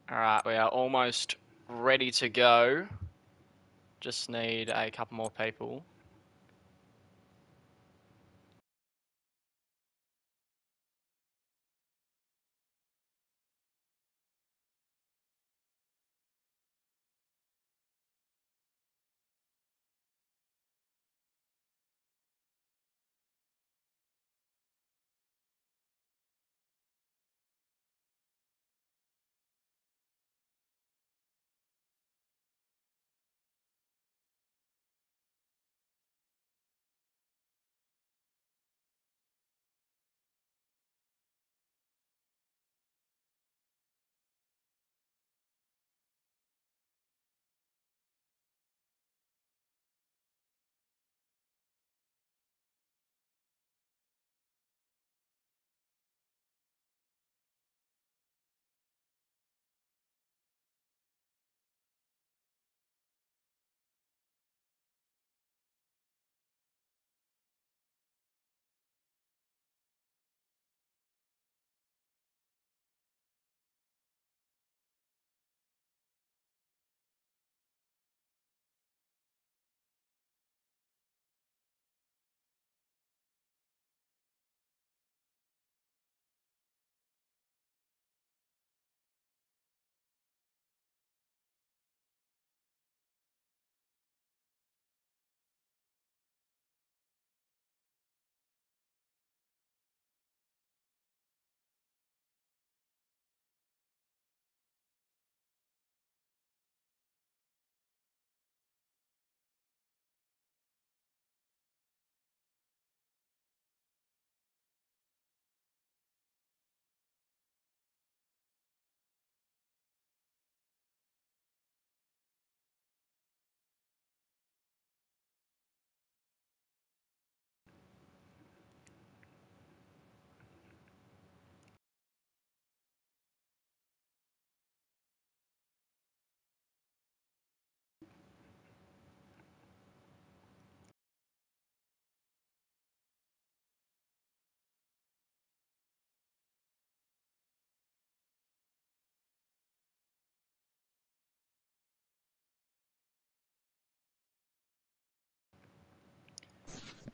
All right, we are almost ready to go. Just need a couple more people.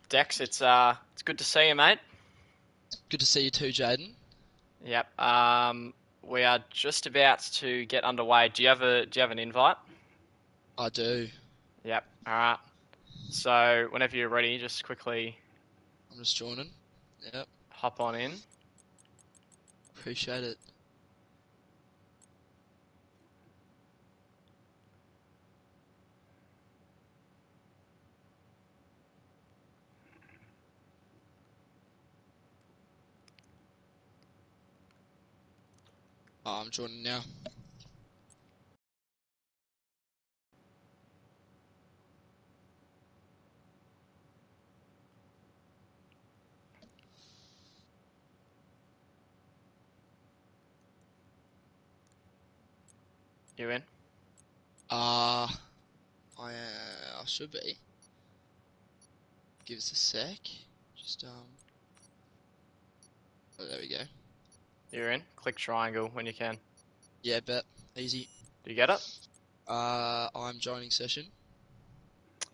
Dex, it's good to see you, mate. Good to see you too, Jaden. Yep. We are just about to get underway. Do you have an invite? I do. Yep. All right. So whenever you're ready, just quickly I'm just joining. Yep, hop on in. appreciate it. I'm joining now. You in? Uh, I should be. Give us a sec. Just oh, there we go. You're in. Click triangle when you can. Yeah, bet. Easy. Do you get it? I'm joining session.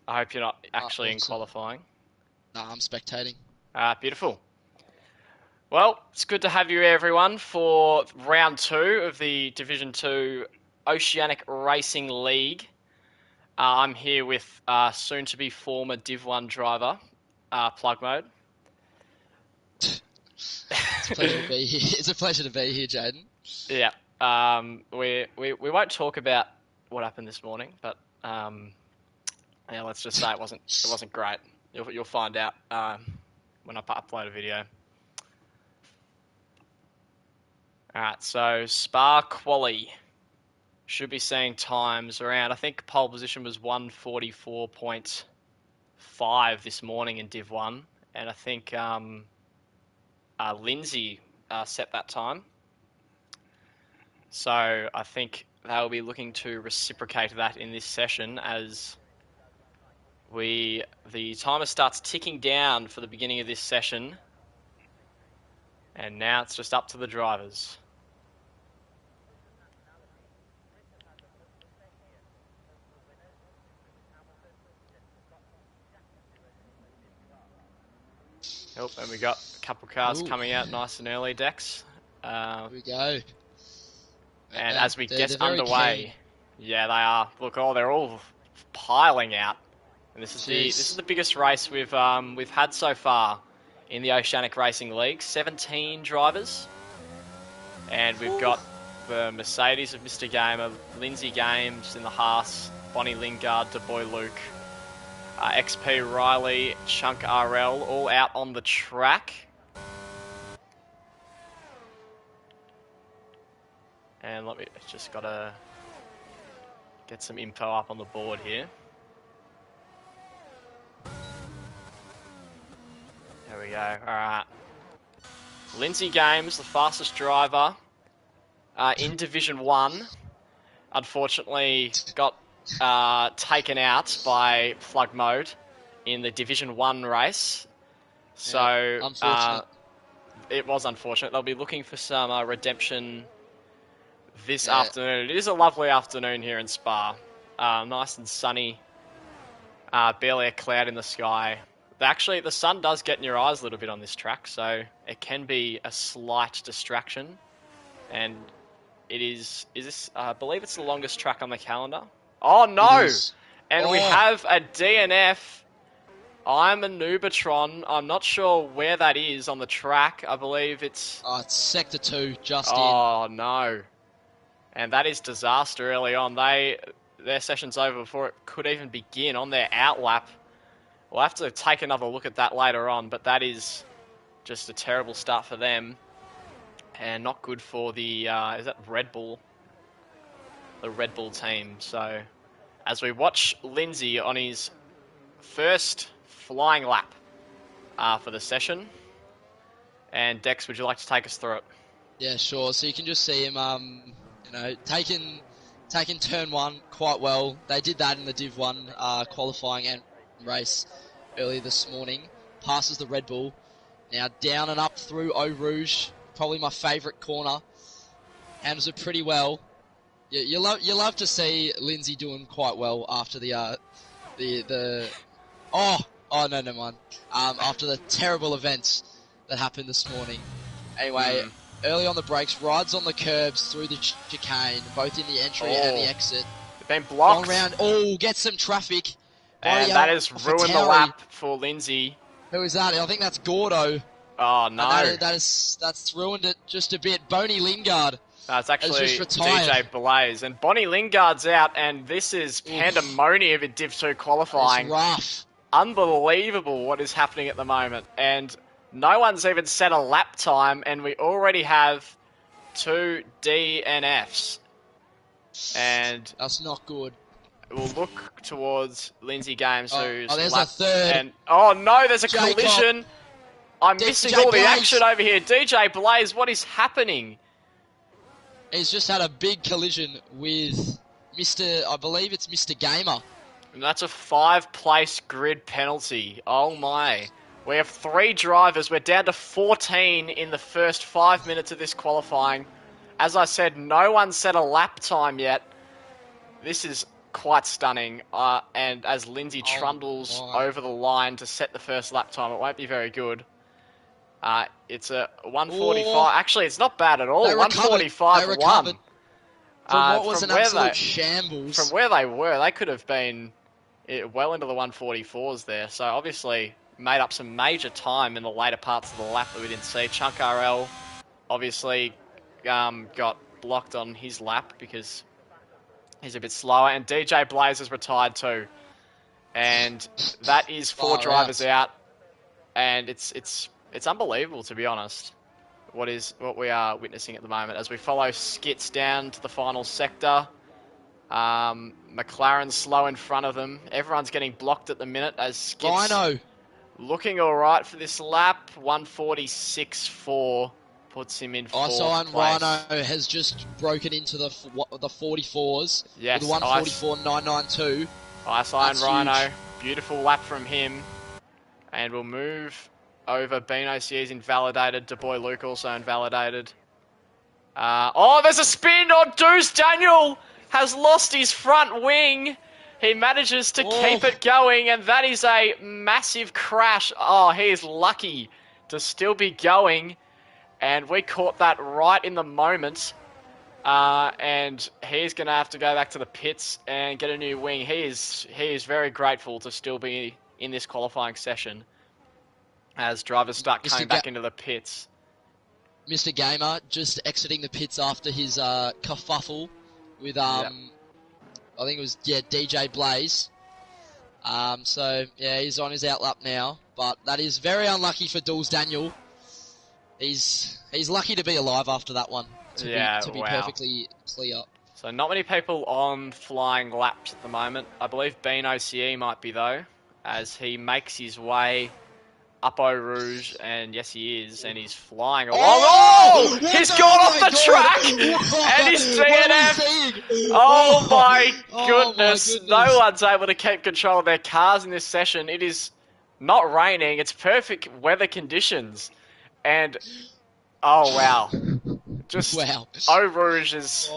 I hope you're not actually in Awesome. qualifying. Nah, I'm spectating. Beautiful. Well, it's good to have you, everyone, for round two of the Division Two Oceanic Racing League. I'm here with soon-to-be former Div 1 driver, Plug Mode. It's a pleasure to be here. It's a pleasure to be here, Jaden. Yeah. We won't talk about what happened this morning, but yeah, let's just say it wasn't great. You'll find out when I upload a video. All right. So Spa Quali should be seeing times around. I think pole position was 144.5 this morning in Div 1, and I think Lindsay set that time. So I think they'll be looking to reciprocate that in this session as the timer starts ticking down for the beginning of this session, and now it's just up to the drivers. Oh, and we got a couple cars Ooh, coming out nice and early, Dex. here we go. And And as we they're get very keen. underway, yeah, they are. Look, they're all piling out, and this is Jeez. the biggest race we've had so far in the Oceanic Racing League. 17 drivers, and we've Whew. got the Mercedes of Mr. Gamer, Lindsay Games in the Haas, Bonnie Lingard, DeBoy Luke, XP Riley, Chunk RL, all out on the track. And let me just gotta get some info up on the board here. There we go. Alright. Lindsay Games, the fastest driver in Division 1, unfortunately got taken out by Plug Mode in the Division 1 race. So Unfortunate. it was unfortunate. They'll be looking for some redemption this Yeah. afternoon. It is a lovely afternoon here in Spa. Nice and sunny. Barely a cloud in the sky. Actually, the sun does get in your eyes a little bit on this track, so it can be a slight distraction. And it is this, I believe it's the longest track on the calendar. Oh It no! is. And we Oh. have a DNF. I'm a Nubatron. I'm not sure where that is on the track. I believe it's... Oh, it's Sector 2, just Oh no. And that is disaster early on. Their session's over before it could even begin on their outlap. We'll have to take another look at that later on, but that is just a terrible start for them. And not good for the, is that Red Bull? The Red Bull team. So, as we watch Lindsay on his first flying lap for the session. And Dex, would you like to take us through it? Yeah, sure. So you can just see him, taking turn 1 quite well. They did that in the Div 1 qualifying and race earlier this morning. Passes the Red Bull. Now down and up through Eau Rouge. Probably my favourite corner. Handles it pretty well. You love to see Lindsay doing quite well after the never mind. After the terrible events that happened this morning. Anyway, early on the brakes, rides on the curbs through the chicane, both in the entry and the exit. Been blocked. Long round. Get some traffic. And that has ruined the lap for Lindsay. Who is that? I think that's Gordo. Oh no. And that's ruined it just a bit. Bonnie Lingard. It's actually just retired. DJ Blaze. And Bonnie Lingard's out, and this is pandemonium in Div 2 qualifying. It's rough. Unbelievable what is happening at the moment. And no one's even set a lap time, and we already have 2 DNFs. And that's not good. We'll look towards Lindsay Games, who's there's a third. And oh no, there's a Jacob. collision. I'm missing all the action over here. DJ Blaze, what is happening? He's just had a big collision with I believe it's Mr. Gamer. And that's a 5-place grid penalty. Oh my. We have 3 drivers. We're down to 14 in the first 5 minutes of this qualifying. As I said, no one set a lap time yet. This is quite stunning. And as Lindsay trundles over the line to set the first lap time, it won't be very good. It's a 1:45. Actually, it's not bad at all. 1:45.1. From what was an absolute shambles. From where they were, they could have been well into the 1:44s there. So obviously made up some major time in the later parts of the lap that we didn't see. Chunk RL obviously got blocked on his lap because he's a bit slower. And DJ Blaze has retired too. And that is 4 drivers out. And it's unbelievable, to be honest, what we are witnessing at the moment as we follow Skits down to the final sector. McLaren's slow in front of them. Everyone's getting blocked at the minute as Skits looking all right for this lap. 1:46.4 puts him in fourth place. Rhino has just broken into the 44s. Yes, with 1:44.992. Ice Iron Rhino, beautiful lap from him, and we'll move over. Beano Sears invalidated. DeBoy Luke also invalidated. There's a spin! Deuce Daniel has lost his front wing. He manages to keep it going, and that is a massive crash. He is lucky to still be going, and we caught that right in the moment. And he's going to have to go back to the pits and get a new wing. He is very grateful to still be in this qualifying session as drivers start coming back into the pits. Mr. Gamer just exiting the pits after his kerfuffle with I think it was DJ Blaze. So yeah, he's on his outlap now, but that is very unlucky for Dools Daniel. He's lucky to be alive after that one. To be perfectly clear. So not many people on flying laps at the moment. I believe Bean OCE might be though, as he makes his way up Eau Rouge, and yes he is, and he's flying along. Oh! He's gone off the track! And he's DNF! Oh my goodness! No one's able to keep control of their cars in this session. It is not raining, it's perfect weather conditions. And, oh wow. Eau Rouge is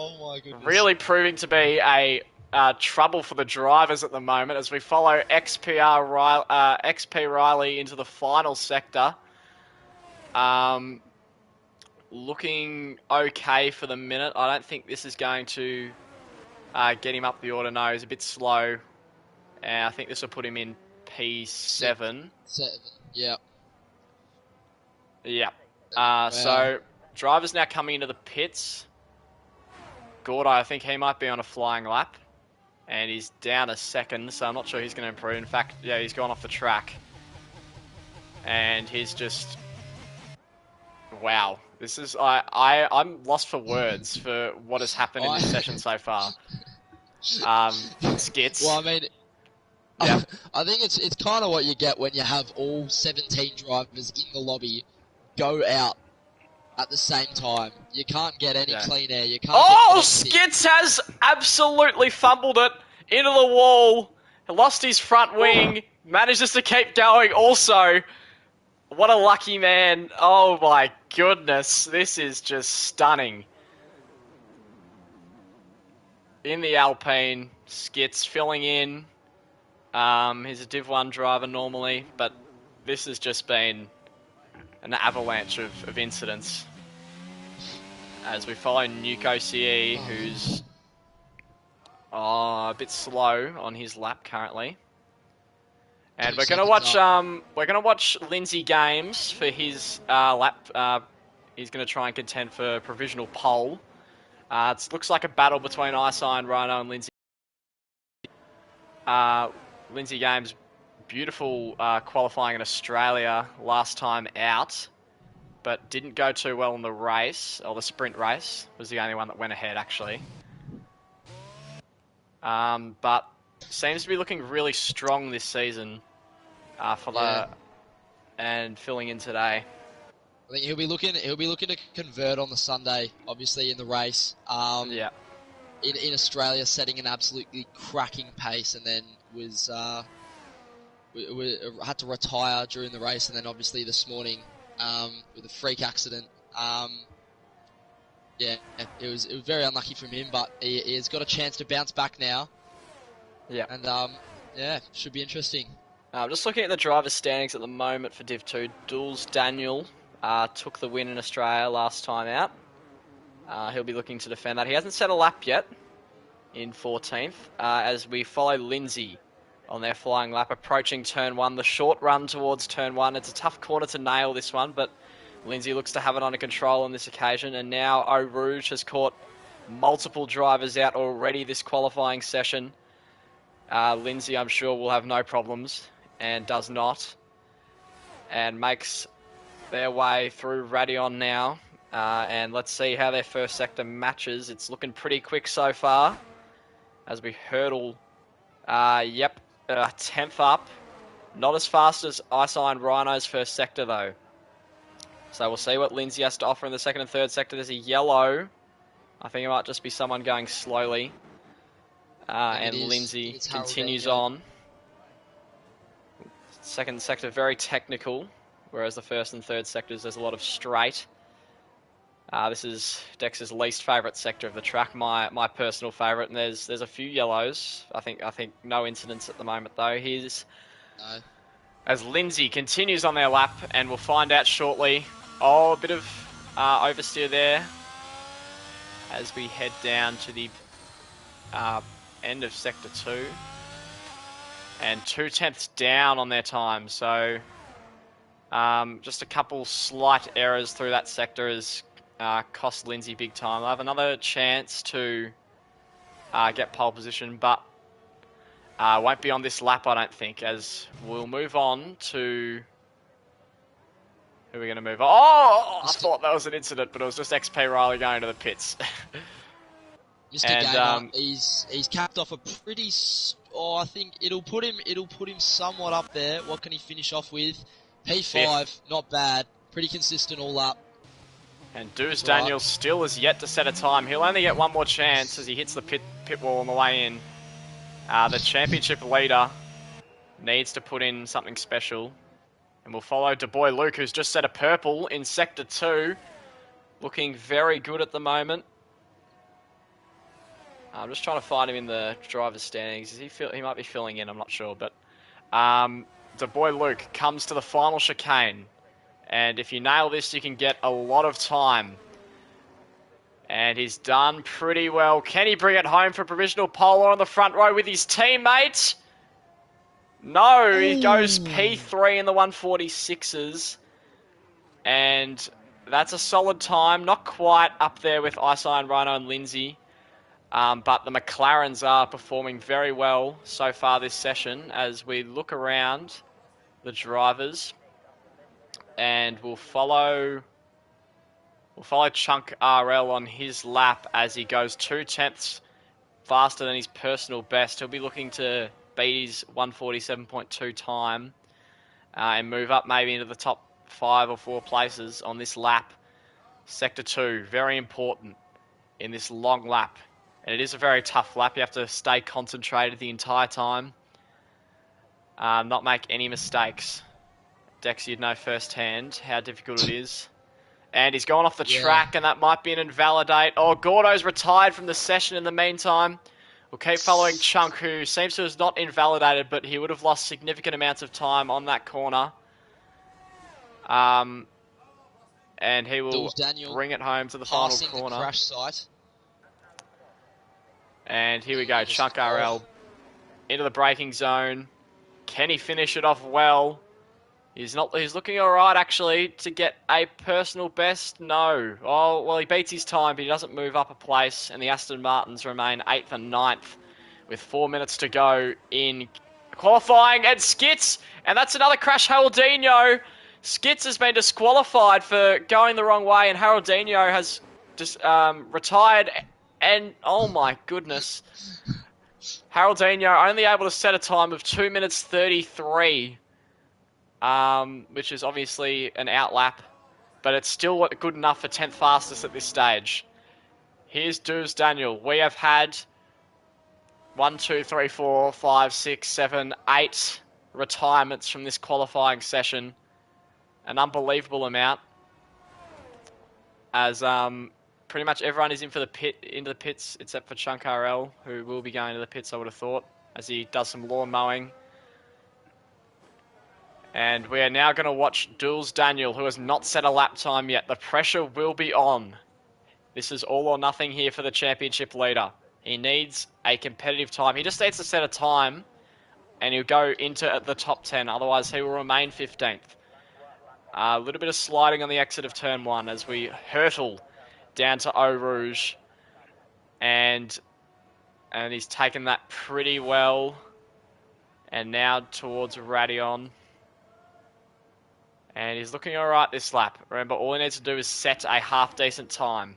really proving to be a trouble for the drivers at the moment as we follow XP Riley into the final sector. Looking okay for the minute. I don't think this is going to get him up the order nose. A bit slow. And I think this will put him in P7. Yeah. Yeah. So, drivers now coming into the pits. Gordo, I think he might be on a flying lap. And he's down a second, so I'm not sure he's going to improve. In fact, yeah, he's gone off the track. And he's just... Wow. This is... I'm lost for words for what has happened in this session so far. Skits. Well, I mean... Yep. I think it's kind of what you get when you have all 17 drivers in the lobby go out at the same time. You can't get any clean air. You can't. Oh, Skits has absolutely fumbled it into the wall. He lost his front wing. Manages to keep going. Also, what a lucky man! Oh my goodness, this is just stunning. In the Alpine, Skits filling in. He's a Div 1 driver normally, but this has just been an avalanche of incidents. As we follow Nuke OCE, who's a bit slow on his lap currently. And we're gonna watch Lindsay Games for his lap. He's gonna try and contend for provisional pole. It looks like a battle between Isign, Rhino, and Lindsay. Lindsay Games, beautiful qualifying in Australia last time out, but didn't go too well in the race, or the sprint race. Was the only one that went ahead, actually. But seems to be looking really strong this season and filling in today. I think he'll be looking to convert on the Sunday, obviously in the race. In Australia, setting an absolutely cracking pace, and then was had to retire during the race, and then obviously this morning with a freak accident. It was very unlucky from him, but he has got a chance to bounce back now. Yeah, and should be interesting. I'm just looking at the driver's standings at the moment for Div 2. Dools Daniel took the win in Australia last time out. He'll be looking to defend that. He hasn't set a lap yet in 14th, as we follow Lindsay on their flying lap, approaching turn 1. The short run towards turn 1. It's a tough corner to nail this one, but Lindsay looks to have it under control on this occasion, and now Eau Rouge has caught multiple drivers out already this qualifying session. Lindsay, I'm sure, will have no problems, and does not, and makes their way through Radion now, and let's see how their first sector matches. It's looking pretty quick so far, as we hurdle, 10th up. Not as fast as Isign Rhino's first sector, though. So we'll see what Lindsay has to offer in the second and third sector. There's a yellow. I think it might just be someone going slowly. And Lindsay continues on. Second sector, very technical, whereas the first and third sectors, there's a lot of straight. This is Dex's least favourite sector of the track, my personal favourite, and there's a few yellows. I think no incidents at the moment though. as Lindsay continues on their lap, and we'll find out shortly. Oh, a bit of oversteer there as we head down to the end of Sector 2. And 2/10 down on their time, so just a couple slight errors through that sector has cost Lindsay big time. They'll have another chance to get pole position, but won't be on this lap, I don't think, as we'll move on to... Who are we going to move on? Oh, I thought that was an incident, but it was just XP Riley going to the pits. Mr. Gamer, he's capped off a pretty... Oh, I think it'll put him somewhat up there. What can he finish off with? P5, Fifth. not bad. Pretty consistent all up. And Dewes Daniel still has yet to set a time. He'll only get one more chance as he hits the pit wall on the way in. The championship leader needs to put in something special. And we'll follow Boy Luke, who's just set a purple in Sector 2. Looking very good at the moment. I'm just trying to find him in the driver's standings. He might be filling in, I'm not sure. But Boy Luke comes to the final chicane. And if you nail this, you can get a lot of time. And he's done pretty well. Can he bring it home for provisional pole on the front row with his teammate? No, he goes P3 in the 146s. And that's a solid time. Not quite up there with Ice Iron Rhino and Lindsay. But the McLarens are performing very well so far this session as we look around the drivers. And we'll follow Chunk RL on his lap as he goes 2/10 faster than his personal best. He'll be looking to beat his 147.2 time and move up maybe into the top 5 or 4 places on this lap. Sector 2, very important in this long lap. And it is a very tough lap. You have to stay concentrated the entire time. Not make any mistakes. Dex, you'd know firsthand how difficult it is. And he's gone off the track, and that might be an invalidate. Oh, Gordo's retired from the session in the meantime. We'll keep following Chunk, who seems to have not invalidated, but he would have lost significant amounts of time on that corner. And he will bring it home to the final corner. The crash site. And here we go, Chunk RL into the braking zone. Can he finish it off well? He's looking alright, actually, to get a personal best. No. Oh, well, he beats his time, but he doesn't move up a place. And the Aston Martins remain 8th and 9th with 4 minutes to go in qualifying. And Skits! And that's another crash, Haroldinho. Skits has been disqualified for going the wrong way, and Haroldinho has just retired. And, oh my goodness. Haroldinho only able to set a time of 2 minutes 33. Which is obviously an outlap, but it's still good enough for 10th fastest at this stage. Here's Dewes Daniel. We have had 1, 2, 3, 4, 5, 6, 7, 8 retirements from this qualifying session. An unbelievable amount. As pretty much everyone is into the pits except for Chunk RL, who will be going to the pits, I would have thought, as he does some lawn mowing. And we are now going to watch Dewes Daniel, who has not set a lap time yet. The pressure will be on. This is all or nothing here for the championship leader. He needs a competitive time. He just needs to set a time, and he'll go into the top 10. Otherwise, he will remain 15th. A little bit of sliding on the exit of turn 1 as we hurtle down to Eau Rouge. And he's taken that pretty well. And now towards Radion. And he's looking alright this lap. Remember, all he needs to do is set a half-decent time.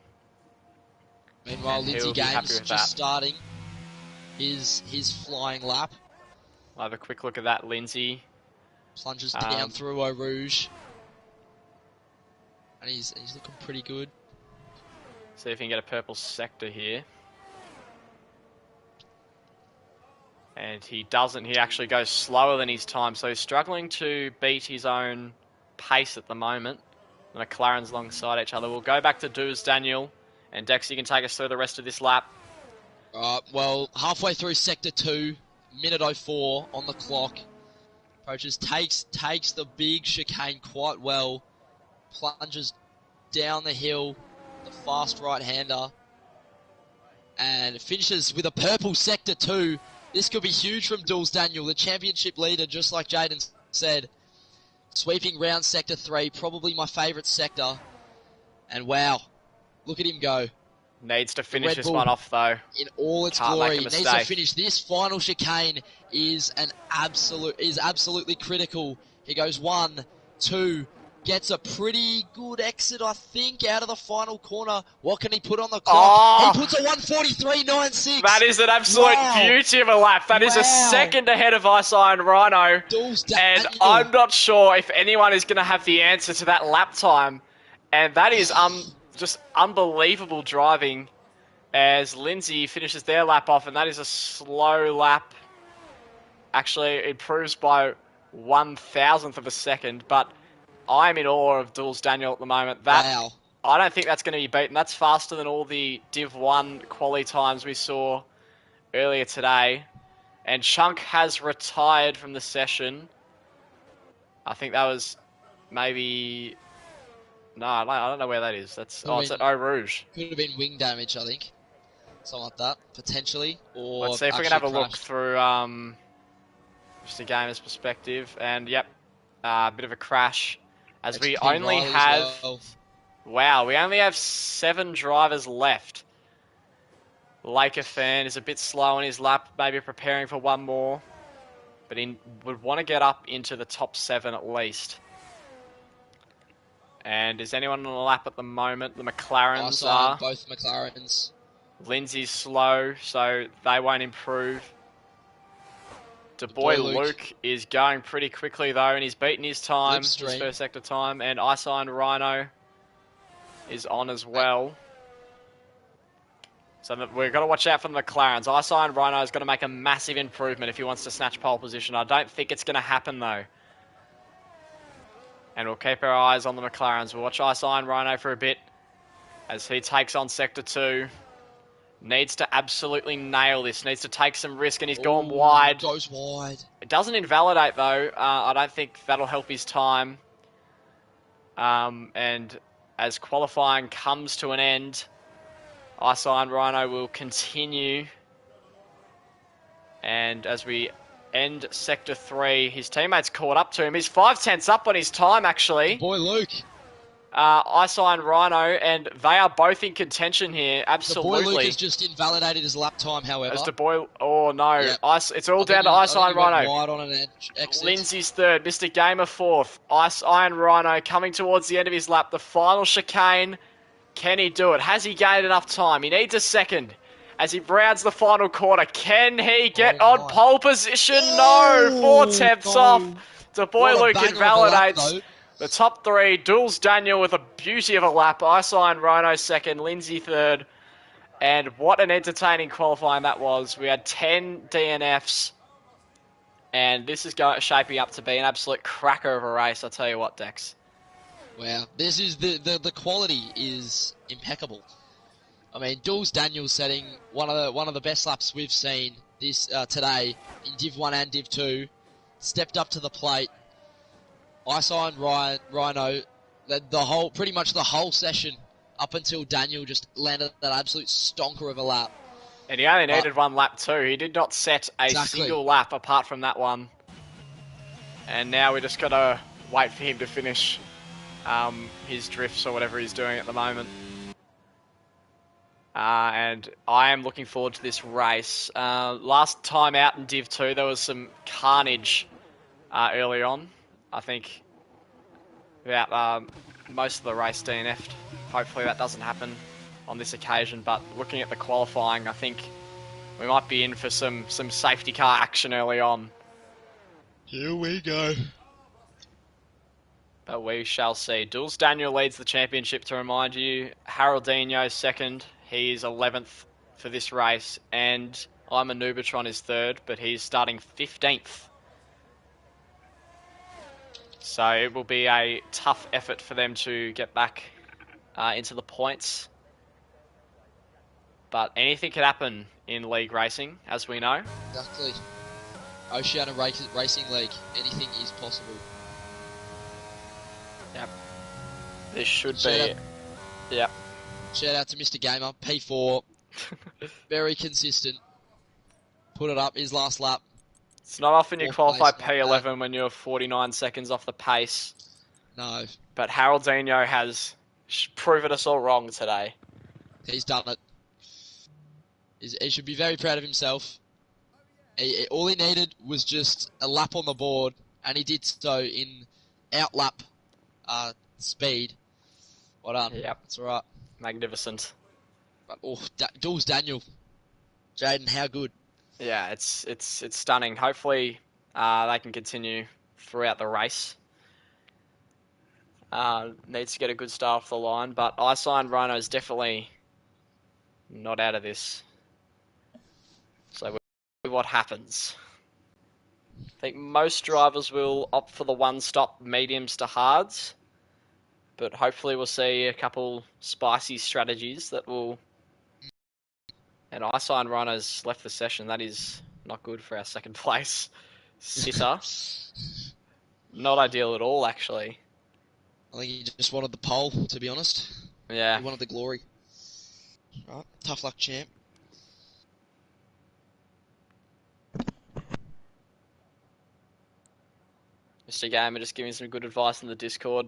Meanwhile, Lindsay Games just starting his flying lap. I'll have a quick look at that, Lindsay. Plunges down through Eau Rouge. And he's looking pretty good. See if he can get a purple sector here. And he doesn't. He actually goes slower than his time. So he's struggling to beat his own pace at the moment. The McLarens alongside each other. We'll go back to Dewes Daniel. And Dex, you can take us through the rest of this lap. Well, halfway through Sector 2, minute 04 on the clock. Approaches, takes the big chicane quite well, plunges down the hill, the fast right-hander, and finishes with a purple sector 2. This could be huge from Dools Daniel, the championship leader, just like Jaden said. Sweeping round sector 3, probably my favourite sector. And wow, look at him go. Needs to The finish Red this Bull one off, though. in all its Can't make glory. a Needs to mistake. finish this final chicane is absolutely critical. He goes 1, 2, gets a pretty good exit, I think, out of the final corner. What can he put on the clock? Oh! He puts a 1:43.96. That is an absolute beauty of a lap. That is a second ahead of Ice Iron Rhino. And I'm not sure if anyone is going to have the answer to that lap time. And that is just unbelievable driving as Lindsay finishes their lap off. And that is a slow lap. Actually, it improves by 1,000th of a second. But I'm in awe of Dools Daniel at the moment. I don't think that's going to be beaten. That's faster than all the Div 1 quali times we saw earlier today. And Chunk has retired from the session. I think that was maybe... No, I don't know where that is. It's at Eau Rouge. Could have been wing damage, I think. Something like that, potentially. Or let's see if we can have a look through just a gamer's perspective. And yep, a bit of a crash. As we only have... Wow, we only have 7 drivers left. Laker fan is a bit slow on his lap, maybe preparing for one more. But he would want to get up into the top 7 at least. And is anyone on the lap at the moment? The McLarens are. Both McLarens. Lindsay's slow, so they won't improve. Boy Luke is going pretty quickly though, and he's beaten his time, his first sector time. And Ice Iron Rhino is on as well. So we've got to watch out for the McLarens. Ice Iron Rhino is going to make a massive improvement if he wants to snatch pole position. I don't think it's going to happen though. And we'll keep our eyes on the McLarens. We'll watch Ice Iron Rhino for a bit as he takes on Sector 2. Needs to absolutely nail this. Needs to take some risk, and he's gone wide. Goes wide. It doesn't invalidate, though. I don't think that'll help his time. And as qualifying comes to an end, Ice Iron Rhino will continue. And as we end Sector 3, his teammates caught up to him. He's 5/10 up on his time, actually. Boy Luke. Ice Iron Rhino, and they are both in contention here, absolutely. The Boy Luke has just invalidated his lap time, however. As oh no, yep. It's all down to Ice Iron Rhino. Wide on an exit. Lindsay's 3rd, Mr. Gamer 4th. Ice Iron Rhino coming towards the end of his lap. The final chicane, can he do it? Has he gained enough time? He needs a 2nd. As he rounds the final quarter, can he get on pole position? No, 4/10 off. The Boy Luke invalidates. The top 3, Dools Daniel with a beauty of a lap. Ice Iron Rhino 2nd, Lindsay 3rd. And what an entertaining qualifying that was. We had 10 DNFs. And this is shaping up to be an absolute cracker of a race, I tell you what, Dex. Wow, this is the quality is impeccable. I mean, Dools Daniel setting one of the best laps we've seen this today in Div 1 and Div 2. Stepped up to the plate. Ice Iron Rhino, pretty much the whole session up until Daniel just landed that absolute stonker of a lap. And he only needed one lap too. He did not set a single lap apart from that one. And now we just got to wait for him to finish his drifts or whatever he's doing at the moment. And I am looking forward to this race. Last time out in Div 2, there was some carnage early on. I think about most of the race DNF'd. Hopefully that doesn't happen on this occasion, but looking at the qualifying, I think we might be in for some safety car action early on. Here we go. But we shall see. Dools Daniel leads the championship, to remind you. Haroldinho 2nd. He is 11th for this race. And I'm a Nubatron is 3rd, but he's starting 15th. So it will be a tough effort for them to get back into the points. But anything could happen in league racing, as we know. Exactly. Oceania Racing League. Anything is possible. Yep. This should Shout be. out, Yep. shout out to Mr. Gamer. P4. Very consistent. Put it up his last lap. It's not often you Fourth qualify place, not bad. P11 when you're 49 seconds off the pace, No, but Haroldinho has proven us all wrong today. he's done it. He should be very proud of himself. All he needed was just a lap on the board, and he did so in outlap speed. Well done. Yep. That's alright. Magnificent. But Jules Daniel, Jaden, how good? Yeah, it's stunning. Hopefully, they can continue throughout the race. Needs to get a good start off the line, but Isign Rhino's definitely not out of this. So we'll see what happens. I think most drivers will opt for the one-stop mediums to hards, but hopefully we'll see a couple spicy strategies that will. And Isign Rhino's left the session. That is not good for our second place sitter. Not ideal at all, actually. I think he just wanted the pole, to be honest. Yeah. He wanted the glory. Right, tough luck, champ. Mr. Gamer just giving some good advice in the Discord.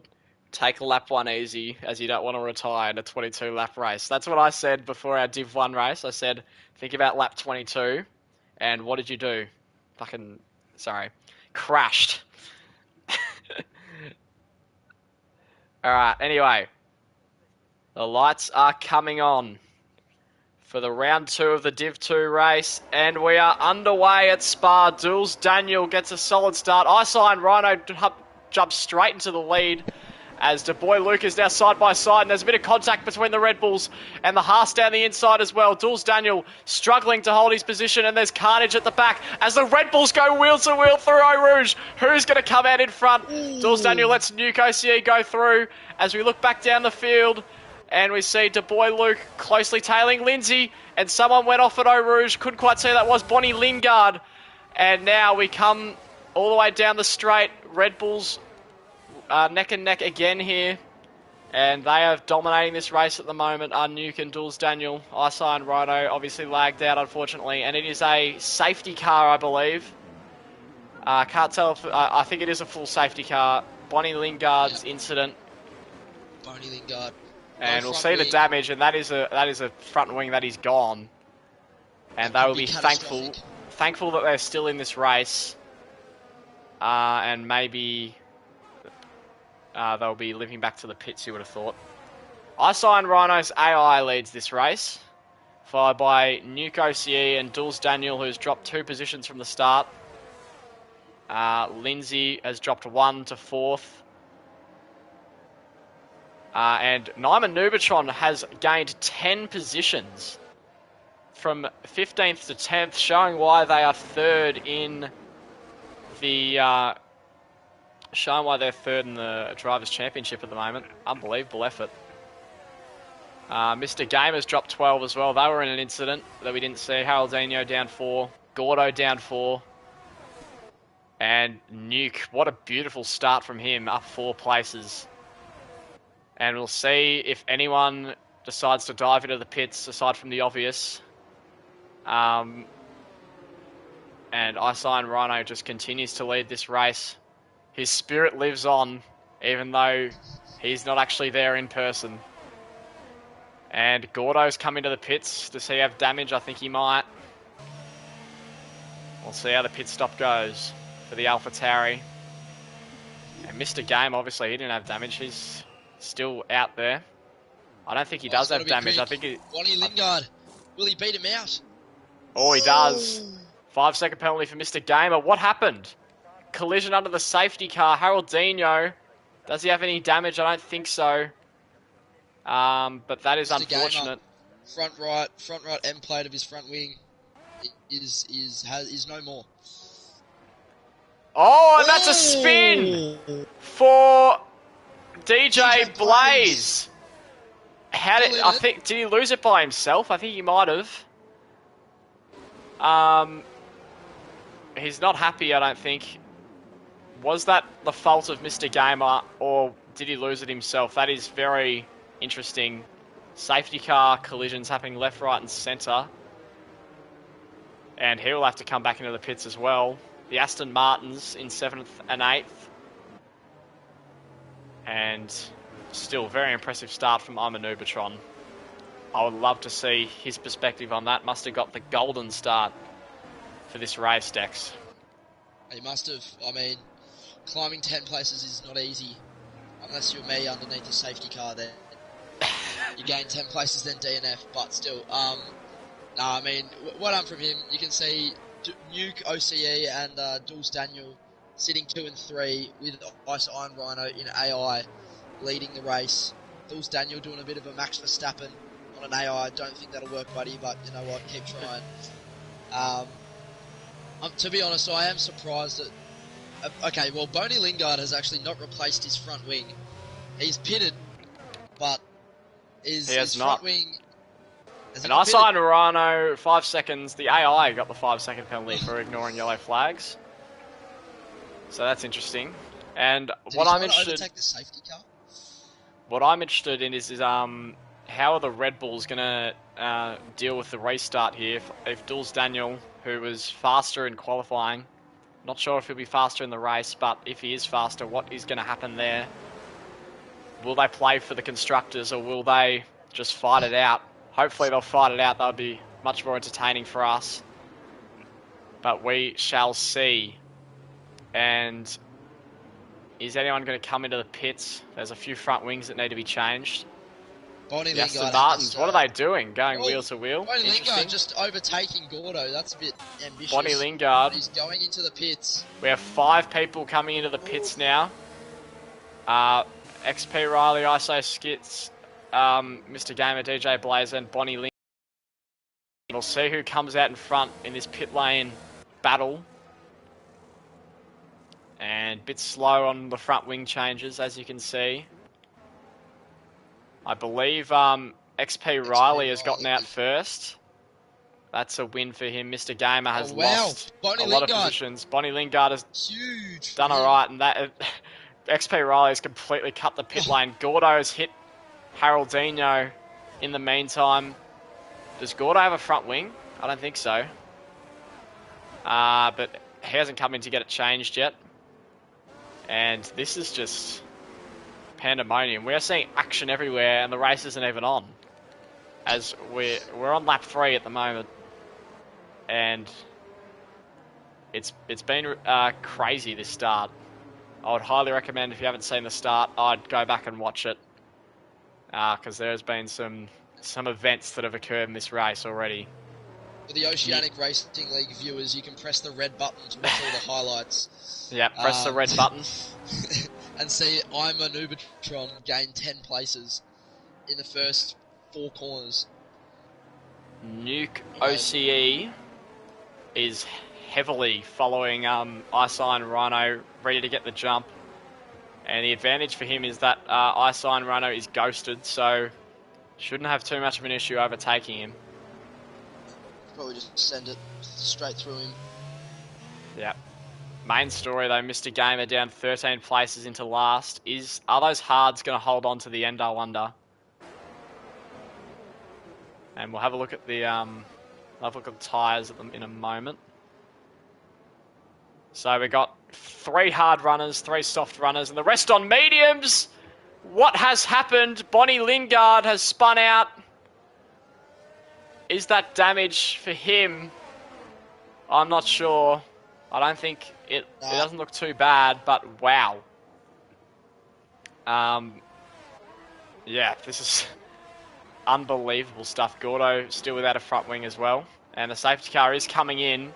Take lap 1 easy, as you don't want to retire in a 22-lap race. That's what I said before our Div 1 race. I said, think about lap 22, and what did you do? Crashed. Alright, anyway. The lights are coming on for the round 2 of the Div 2 race, and we are underway at Spa. Jules Daniel gets a solid start. Isign Rhino jumps straight into the lead as Du Bois-Luc is now side by side, and there's a bit of contact between the Red Bulls and the Haas down the inside as well. Jules Daniel struggling to hold his position, and there's carnage at the back as the Red Bulls go wheel to wheel through Eau Rouge. Who's going to come out in front? Jules Daniel lets Nuke OCE go through as we look back down the field. And we see Du Bois-Luc closely tailing Lindsay. And someone went off at Eau Rouge. Couldn't quite see who that was. Bonnie Lingard. And now we come all the way down the straight. Red Bulls neck and neck again here. And they are dominating this race at the moment. Are Nuke and Jules Daniel. Isign Rhino obviously lagged out, unfortunately. And it is a safety car, I believe. Can't tell if... I think it is a full safety car. Bonnie Lingard's incident. Bonnie Lingard. And we'll see the damage, and that is a front wing that is gone. And they will be thankful that they're still in this race. And maybe they'll be living back to the pits, you would have thought. Isign Rhino's AI leads this race, followed by Nuke OCE and Jules Daniel, who's dropped 2 positions from the start. Lindsay has dropped 1 to 4th. And Nyman Nubatron has gained 10 positions from 15th to 10th, showing why they are third in the Drivers' Championship at the moment. Unbelievable effort. Mr. Gamer's dropped 12 as well. They were in an incident that we didn't see. Haroldinho down 4, Gordo down 4, and Nuke. What a beautiful start from him, up 4 places. And we'll see if anyone decides to dive into the pits, aside from the obvious. And Isign Rhino just continues to lead this race. His spirit lives on, even though he's not actually there in person. And Gordo's coming to the pits. Does he have damage? I think he might. We'll see how the pit stop goes for the AlphaTauri. And Mr. Game, obviously, he didn't have damage. He's still out there. I don't think he does have damage. Quick. I think he... Bonnie Lingard. Will he beat him out? Oh, he does. 5-second penalty for Mr. Gamer. What happened? Collision under the safety car. Haroldinho. Does he have any damage? I don't think so. But that is Mr. unfortunate. Gamer, front right end plate of his front wing is no more. Oh, and that's a spin for DJ Blaze. Did he lose it by himself? I think he might have. he's not happy, I don't think. Was that the fault of Mr. Gamer, or did he lose it himself? That is very interesting. Safety car collisions happening left, right, and centre. And he will have to come back into the pits as well. The Aston Martins in 7th and 8th. And still very impressive start from Imanubatron. I would love to see his perspective on that. Must have got the golden start for this race, Dex. He must have. I mean, climbing 10 places is not easy. Unless you're me underneath a safety car, then you gain 10 places, then DNF. But still, I mean, well done from him. You can see Nuke, OCE, and Dulce Daniel sitting 2 and 3 with Ice Iron Rhino in AI leading the race. Dulce Daniel doing a bit of a Max Verstappen on an AI. I don't think that'll work, buddy, but you know what? Keep trying. To be honest, I am surprised that... okay, well, Boney Lingard has actually not replaced his front wing. He's pitted, but his front wing... And Ice Iron Rhino, 5 seconds. The AI got the 5-second penalty for ignoring yellow flags. So that's interesting. And what I'm interested... overtake the safety car? What I'm interested in is how are the Red Bulls going to deal with the restart here? If Dulce Daniel, who was faster in qualifying, not sure if he'll be faster in the race, but if he is faster, what is going to happen there? Will they play for the constructors, or will they just fight it out? Hopefully they'll fight it out. That'll be much more entertaining for us. But we shall see. And is anyone going to come into the pits? There's a few front wings that need to be changed. Bonnie Yes, Lingard the Martins. What are they doing? Going wheel to wheel? Bonnie Lingard just overtaking Gordo. That's a bit ambitious. Bonnie Lingard. He's going into the pits. We have 5 people coming into the pits now. XP Riley, ISO Skits, Mr. Gamer, DJ Blazer, and Bonnie Lingard. We'll see who comes out in front in this pit lane battle. And a bit slow on the front wing changes, as you can see. I believe XP Riley has gotten out first. That's a win for him. Mr. Gamer has lost a lot of positions. Bonnie Lingard has done alright, and that XP Riley has completely cut the pit lane. Gordo has hit Haroldinho in the meantime. Does Gordo have a front wing? I don't think so. But he hasn't come in to get it changed yet. And this is just pandemonium. We're seeing action everywhere, and the race isn't even on. As we're on lap 3 at the moment, and it's been crazy this start. I would highly recommend, if you haven't seen the start, I'd go back and watch it, because there's been some events that have occurred in this race already. For the Oceanic Racing League viewers, you can press the red button to watch all the highlights. Yeah, press the red button. And see Imanubatron gain 10 places in the first 4 corners. Nuke OCE is heavily following Ice Iron Rhino, ready to get the jump. And the advantage for him is that Ice Iron Rhino is ghosted, so shouldn't have too much of an issue overtaking him. Probably just send it straight through him. Yeah. Main story though, Mr. Gamer down 13 places into last. Are those hards going to hold on to the end, I wonder? And we'll have a look at the tyres in a moment. So we got 3 hard runners, 3 soft runners, and the rest on mediums. What has happened? Bonnie Lingard has spun out. Is that damage for him? I'm not sure. I don't think it doesn't look too bad, but wow. Yeah, this is unbelievable stuff. Gordo still without a front wing as well. And the safety car is coming in.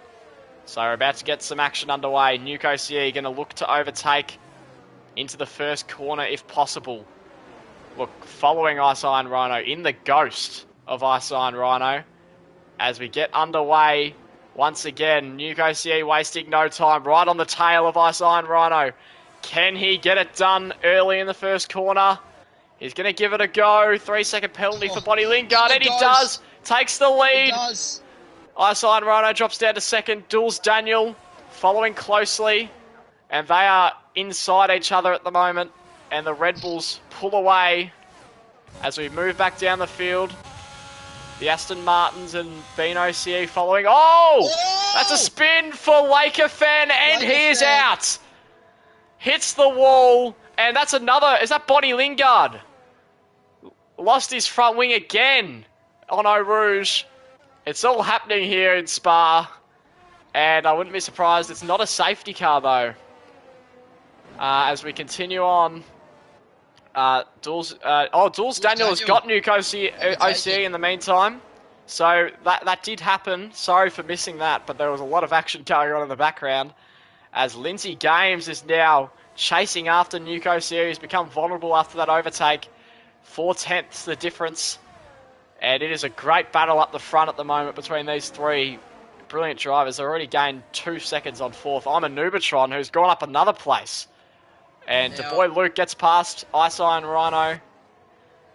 So we're about to get some action underway. Nuke OCE going to look to overtake into the first corner if possible. Look, following Ice Iron Rhino in the ghost of Ice Iron Rhino. As we get underway, once again, Nuke OCE wasting no time, right on the tail of Ice Iron Rhino. Can he get it done early in the first corner? He's going to give it a go. 3-second penalty for Bonnie Lingard, and he does. Takes the lead. Ice Iron Rhino drops down to second. Dulce Daniel following closely, and they are inside each other at the moment, and the Red Bulls pull away as we move back down the field. The Aston Martins and Beano CE following. Oh! That's a spin for Laker fan, and he is out. Hits the wall, and that's another. Is that Bonnie Lingard? Lost his front wing again on Eau Rouge. It's all happening here in Spa, and I wouldn't be surprised. It's not a safety car, though. As we continue on. Daniel has got Nuke OCE in the meantime. So that did happen. Sorry for missing that, but there was a lot of action going on in the background. As Lindsay Games is now chasing after Nuke OCE, who's become vulnerable after that overtake. 4/10 the difference. And it is a great battle up the front at the moment between these three brilliant drivers. They've already gained 2 seconds on fourth. I'm a Nubatron who's gone up another place. And the boy Luke gets past Isai and Rhino.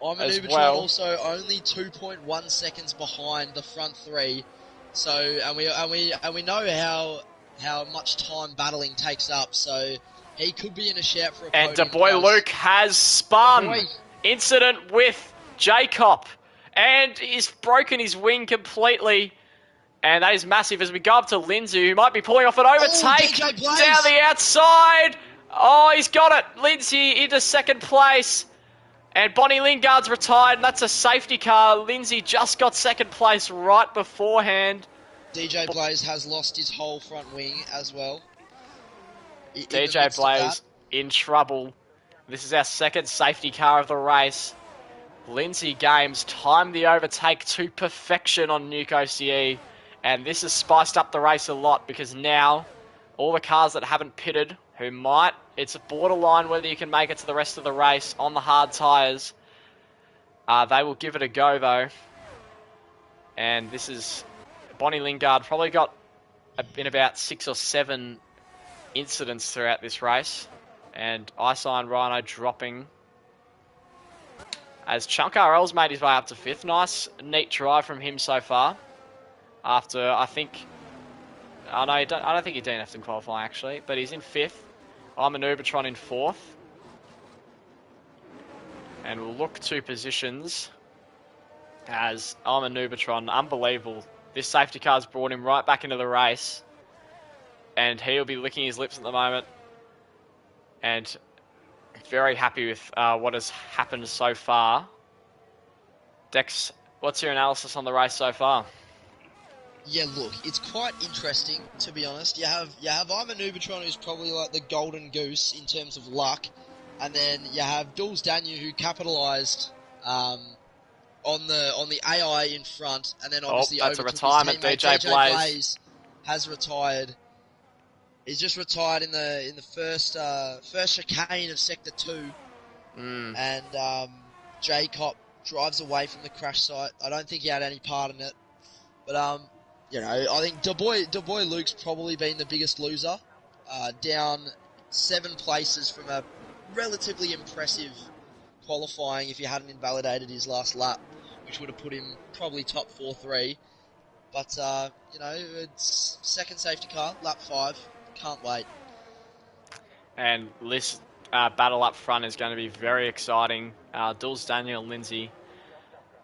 I'm a Nubatron also only 2.1 seconds behind the front three. So and we know how much time battling takes up. So he could be in a shout for a podium. And the boy Luke has spun. Incident with Jacob. And he's broken his wing completely. And that is massive as we go up to Lindsay, who might be pulling off an overtake down the outside. Oh, he's got it. Lindsay into second place. And Bonnie Lingard's retired, and that's a safety car. Lindsay just got second place right beforehand. DJ Blaze has lost his whole front wing as well. DJ Blaze in trouble. This is our second safety car of the race. Lindsay Games timed the overtake to perfection on Nuke OCE. And this has spiced up the race a lot because now all the cars that haven't pitted, who might, it's a borderline whether you can make it to the rest of the race on the hard tyres. They will give it a go though. And this is Bonnie Lingard probably got in about 6 or 7 incidents throughout this race. And Isai and Rhino dropping. As Chunk RL's made his way up to 5th. Nice, neat drive from him so far. After, I think... I don't think he DNF'd in qualifying actually, but he's in 5th. I'm an Ubertron in 4th. And we'll look to positions as I'm a Nubatron. Unbelievable. This safety car's brought him right back into the race. And he'll be licking his lips at the moment. And very happy with what has happened so far. Dex, what's your analysis on the race so far? Yeah, look, it's quite interesting, to be honest. You have I'm a Nubatron, who's probably like the golden goose in terms of luck. And then you have Dulles Daniel, who capitalised on the AI in front, and then obviously that's overtook a retirement. his teammate. DJ Blaze has retired. He's just retired in the first chicane of Sector 2. And Jacob drives away from the crash site. I don't think he had any part in it. But you know, I think Du Bois Luke's probably been the biggest loser. Down 7 places from a relatively impressive qualifying if he hadn't invalidated his last lap, which would have put him probably top 4-3. But, you know, it's second safety car, lap 5. Can't wait. And this battle up front is going to be very exciting. Dulles Daniel and Lindsay.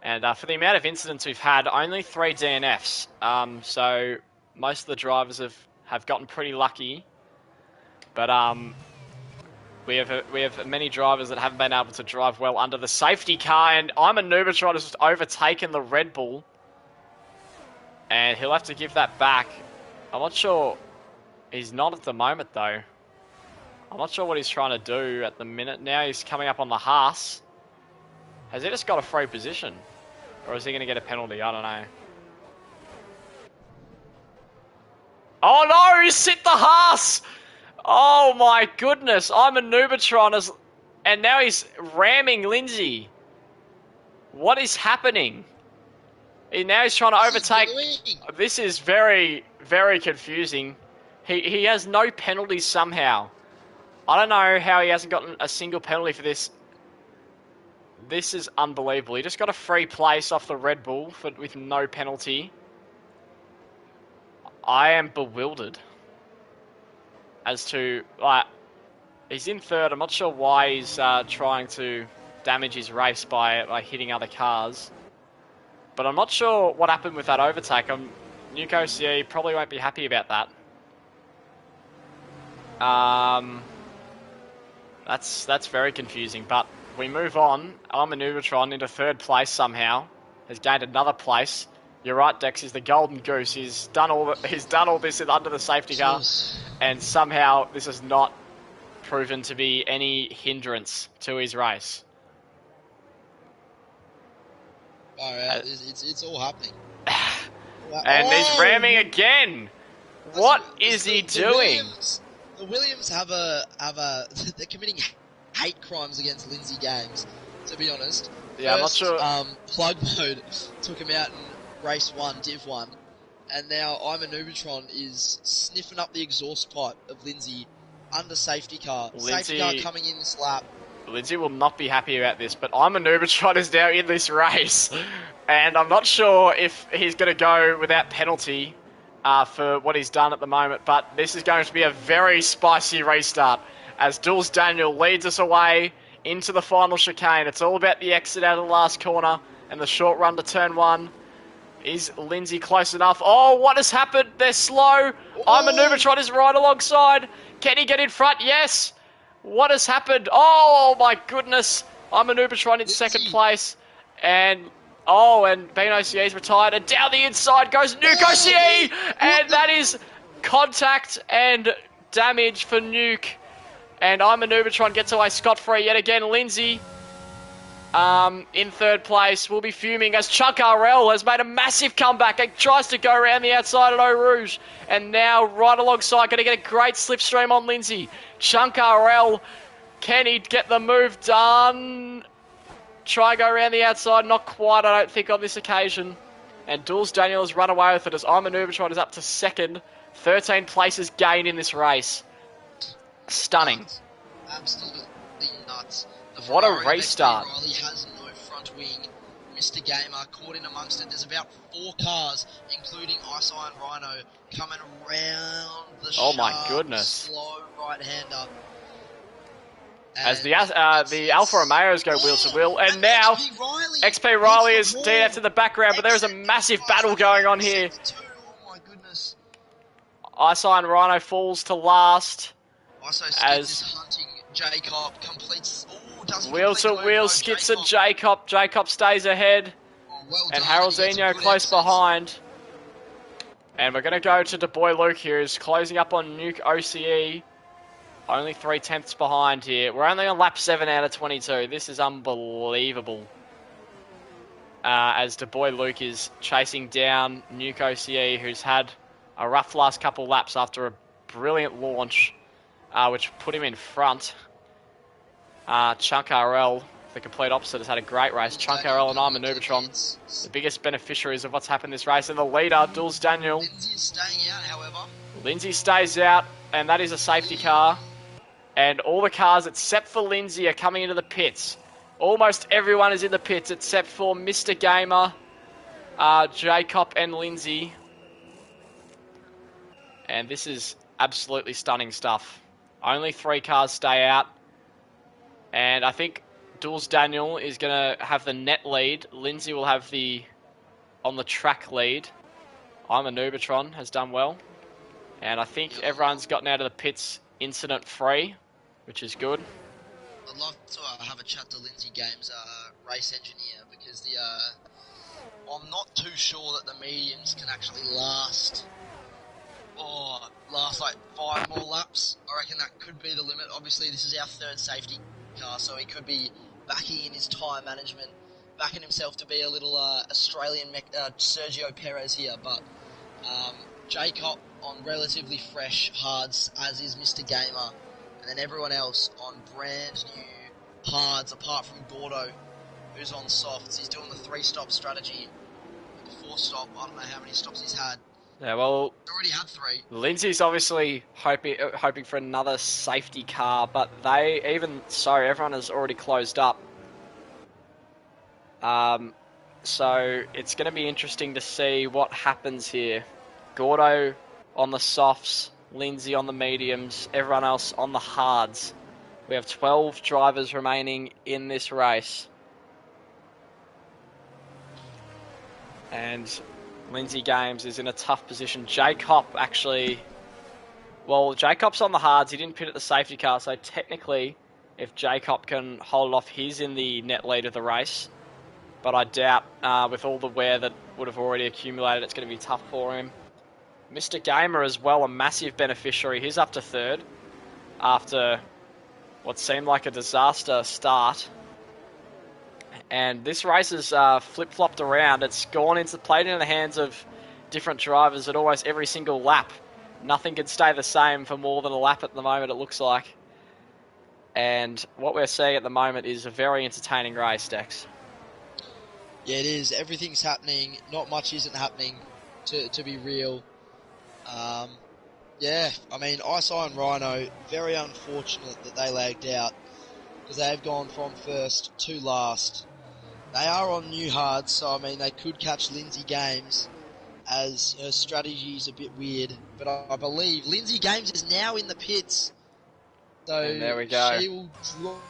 And for the amount of incidents we've had, only 3 DNFs. So most of the drivers have gotten pretty lucky. But we have many drivers that haven't been able to drive well under the safety car. And I'm a Nubatron has just overtaken the Red Bull. And he'll have to give that back. I'm not sure. He's not at the moment, though. I'm not sure what he's trying to do at the minute. Now he's coming up on the Haas. Has he just got a free position? Or is he going to get a penalty? I don't know. Oh no, he's hit the Haas! Oh my goodness, I'm a Nubatron, and now he's ramming Lindsay. What is happening? Now he's trying to overtake. This is very, very confusing. He has no penalties somehow. I don't know how he hasn't gotten a single penalty for this. This is unbelievable. He just got a free place off the Red Bull with no penalty. I am bewildered. as to, like, he's in third. I'm not sure why he's trying to damage his race by hitting other cars. But I'm not sure what happened with that overtake. Nuke OCE probably won't be happy about that. That's very confusing. But we move on. Armanubitron into third place somehow. Has gained another place. You're right, Dex. He's the golden goose. He's done all this under the safety car, and somehow this has not proven to be any hindrance to his race. Alright, it's all happening. And he's ramming again. What is he doing? The Williams have they're committing hate crimes against Lindsay Games, to be honest. Yeah, First, I'm not sure. Plug mode took him out in race 1, Div 1, and now Imanubitron is sniffing up the exhaust pipe of Lindsay under safety car. Safety car coming in this lap. Lindsay will not be happy about this, but Imanubitron is now in this race, and I'm not sure if he's going to go without penalty for what he's done at the moment, but this is going to be a very spicy restart as Jules Daniel leads us away into the final chicane. It's all about the exit out of the last corner and the short run to turn 1. Is Lindsay close enough? Oh, what has happened? They're slow. Imanubitron is right alongside. Can he get in front? Yes. What has happened? Oh, my goodness. Imanubitron in second place. And Bean OCE's retired. And down the inside goes Nuke OCE. And that is contact and damage for Nuke. And Imanubitron gets away scot-free yet again. Lindsay in third place will be fuming as Chuck RL has made a massive comeback and tries to go around the outside at Eau Rouge. And now right alongside, going to get a great slipstream on Lindsay. Chunk RL, can he get the move done? Try go around the outside, not quite, I don't think, on this occasion. And Jules Daniel has run away with it as Imanubitron is up to second. 13 places gained in this race. Stunning. Absolutely nuts. What a restart. Riley has no front wing. Mr. Gamer caught in amongst it. There's about 4 cars, including Ice Iron Rhino, coming around the Oh my sharp, goodness. slow right-hander. As the Alfa Romeos go wheel to wheel, and now XP Riley is DNF in the background, but there is a massive battle going on here. Oh my goodness. Ice Iron Rhino falls to last. Also, As is hunting Jacob, completes. Wheel to wheel, Skits and Jacob. Jacob stays ahead. And Haroldinho close behind. And we're going to go to DeBoy Luke here, who's closing up on Nuke OCE. Only 3/10 behind here. We're only on lap 7 out of 22. This is unbelievable. As DeBoy Luke is chasing down Nuke OCE, who's had a rough last couple laps after a brilliant launch, which put him in front. Chunk RL, the complete opposite, has had a great race. Chunk RL and Imanubitron, the biggest beneficiaries of what's happened in this race. And the leader, Jules Daniel. Lindsay is staying out, however. Lindsay stays out, and that is a safety car. And all the cars except for Lindsay are coming into the pits. Almost everyone is in the pits except for Mr. Gamer, Jacob, and Lindsay. And this is absolutely stunning stuff. Only 3 cars stay out. And I think Jules Daniel is going to have the net lead. Lindsay will have the on the track lead. Imanubitron has done well. And I think everyone's gotten out of the pits incident free, which is good. I'd love to have a chat to Lindsay Games, race engineer, because I'm not too sure that the mediums can actually last like 5 more laps. I reckon that could be the limit. Obviously, this is our 3rd safety car, so he could be backing in his tyre management, backing himself to be a little Australian Sergio Perez here, but Jacob on relatively fresh hards, as is Mr. Gamer, and then everyone else on brand new hards, apart from Gordo, who's on softs. He's doing the 3-stop strategy, the 4-stop, I don't know how many stops he's had. Yeah, well, already had 3. Lindsay's obviously hoping for another safety car, but everyone has already closed up. So it's going to be interesting to see what happens here. Gordo on the softs, Lindsay on the mediums, everyone else on the hards. We have 12 drivers remaining in this race. And Lindsay Games is in a tough position. Jacob actually... Well, Jacob's on the hards. He didn't pit at the safety car, so technically, if Jacob can hold off, he's in the net lead of the race. But I doubt, with all the wear that would have already accumulated, it's going to be tough for him. Mr. Gamer as well, a massive beneficiary. He's up to third after what seemed like a disaster start. And this race has flip-flopped around. It's played in the hands of different drivers at almost every single lap. Nothing can stay the same for more than a lap at the moment, it looks like. And what we're seeing at the moment is a very entertaining race, Dex. Yeah, it is. Everything's happening. Not much isn't happening, to be real. Yeah, I mean, ISI and Rhino, very unfortunate that they lagged out, because they have gone from first to last. They are on new hards, so I mean, they could catch Lindsay Games, as her strategy is a bit weird. But I believe Lindsay Games is now in the pits, so and there we go. She will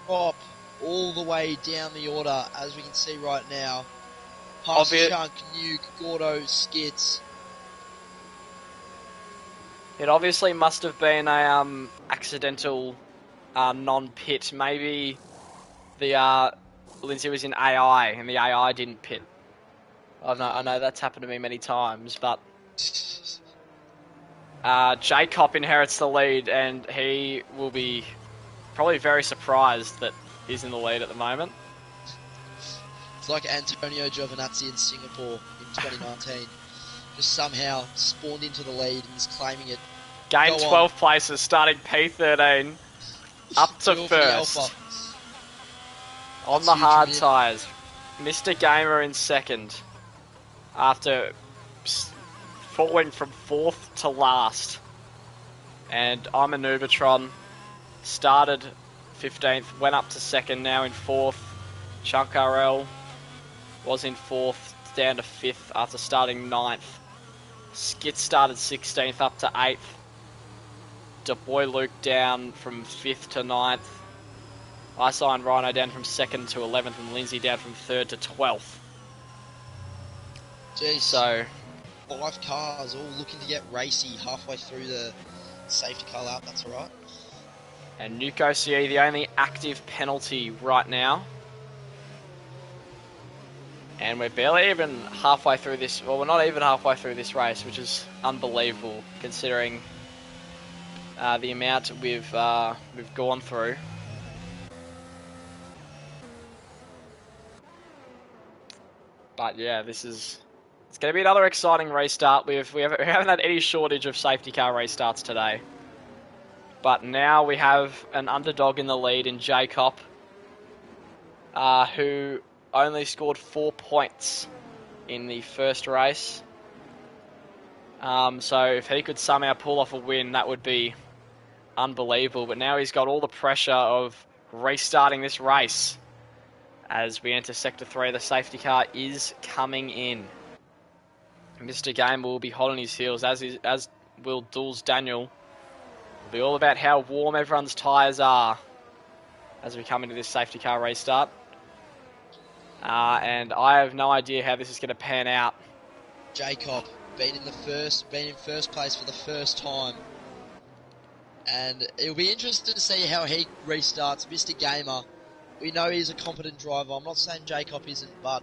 drop all the way down the order, as we can see right now. Past Chunk, Nuke, Gordo, Skits. It obviously must have been a accidental non-pit. Maybe the Lindsay was in AI and the AI didn't pit. I know that's happened to me many times, but Jacob inherits the lead, and he will be probably very surprised that he's in the lead at the moment. It's like Antonio Giovinazzi in Singapore in 2019. Just somehow spawned into the lead and is claiming it. Gained 12 places, starting P13, up to first. On the hard tyres. Mr. Gamer in second, after falling from fourth to last. And I'm a Nubatron, started 15th, went up to second, now in fourth. Chunk RL was in fourth, down to fifth after starting 9th. Skit started 16th up to 8th. Boy Luke down from 5th to 9th. ISI and Rhino down from 2nd to 11th, and Lindsay down from 3rd to 12th. Jeez. So 5 cars all looking to get racy halfway through the safety car lap, that's alright. And Nuke OCE, the only active penalty right now. And we're barely even halfway through this, well, we're not even halfway through this race, which is unbelievable considering the amount we've gone through. But yeah, it's going to be another exciting restart. We haven't had any shortage of safety car restarts today. But now we have an underdog in the lead in Jacob, who only scored 4 points in the first race. So if he could somehow pull off a win, that would be unbelievable. But now he's got all the pressure of restarting this race. As we enter Sector 3, the safety car is coming in. Mr. Game will be holding his heels, as will Dools Daniel. It'll be all about how warm everyone's tyres are as we come into this safety car restart. And I have no idea how this is going to pan out. Jacob been in first place for the first time, and it'll be interesting to see how he restarts. Mr. Gamer, we know he's a competent driver. I'm not saying Jacob isn't, but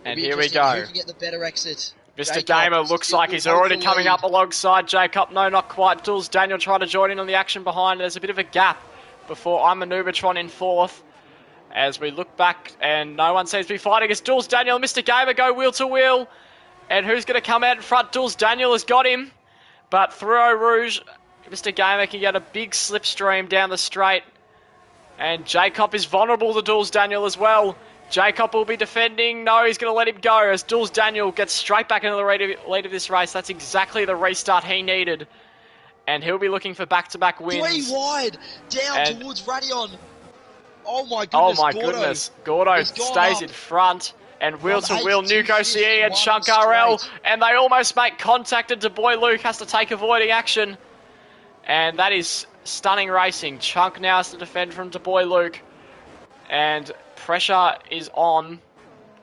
and here we go. Who can get the better exit? Mr. Jacob Gamer looks like he's already coming up alongside Jacob. No, not quite. Dools Daniel trying to join in on the action behind. There's a bit of a gap before I'm a Nubatron in fourth. As we look back, and no one seems to be fighting. It's Dools Daniel and Mr. Gamer go wheel to wheel. And who's going to come out in front? Dools Daniel has got him. But through Eau Rouge, Mr. Gamer can get a big slipstream down the straight. And Jacob is vulnerable to Dools Daniel as well. Jacob will be defending. No, he's going to let him go as Dools Daniel gets straight back into the lead of this race. That's exactly the restart he needed. And he'll be looking for back-to-back wins. 3 wide, down towards Radion. Oh my goodness, Gordo stays in front. And wheel to wheel, Nuke OCE and Chunk RL. And they almost make contact, and Boy Luke has to take avoiding action. And that is stunning racing. Chunk now has to defend from Boy Luke. And pressure is on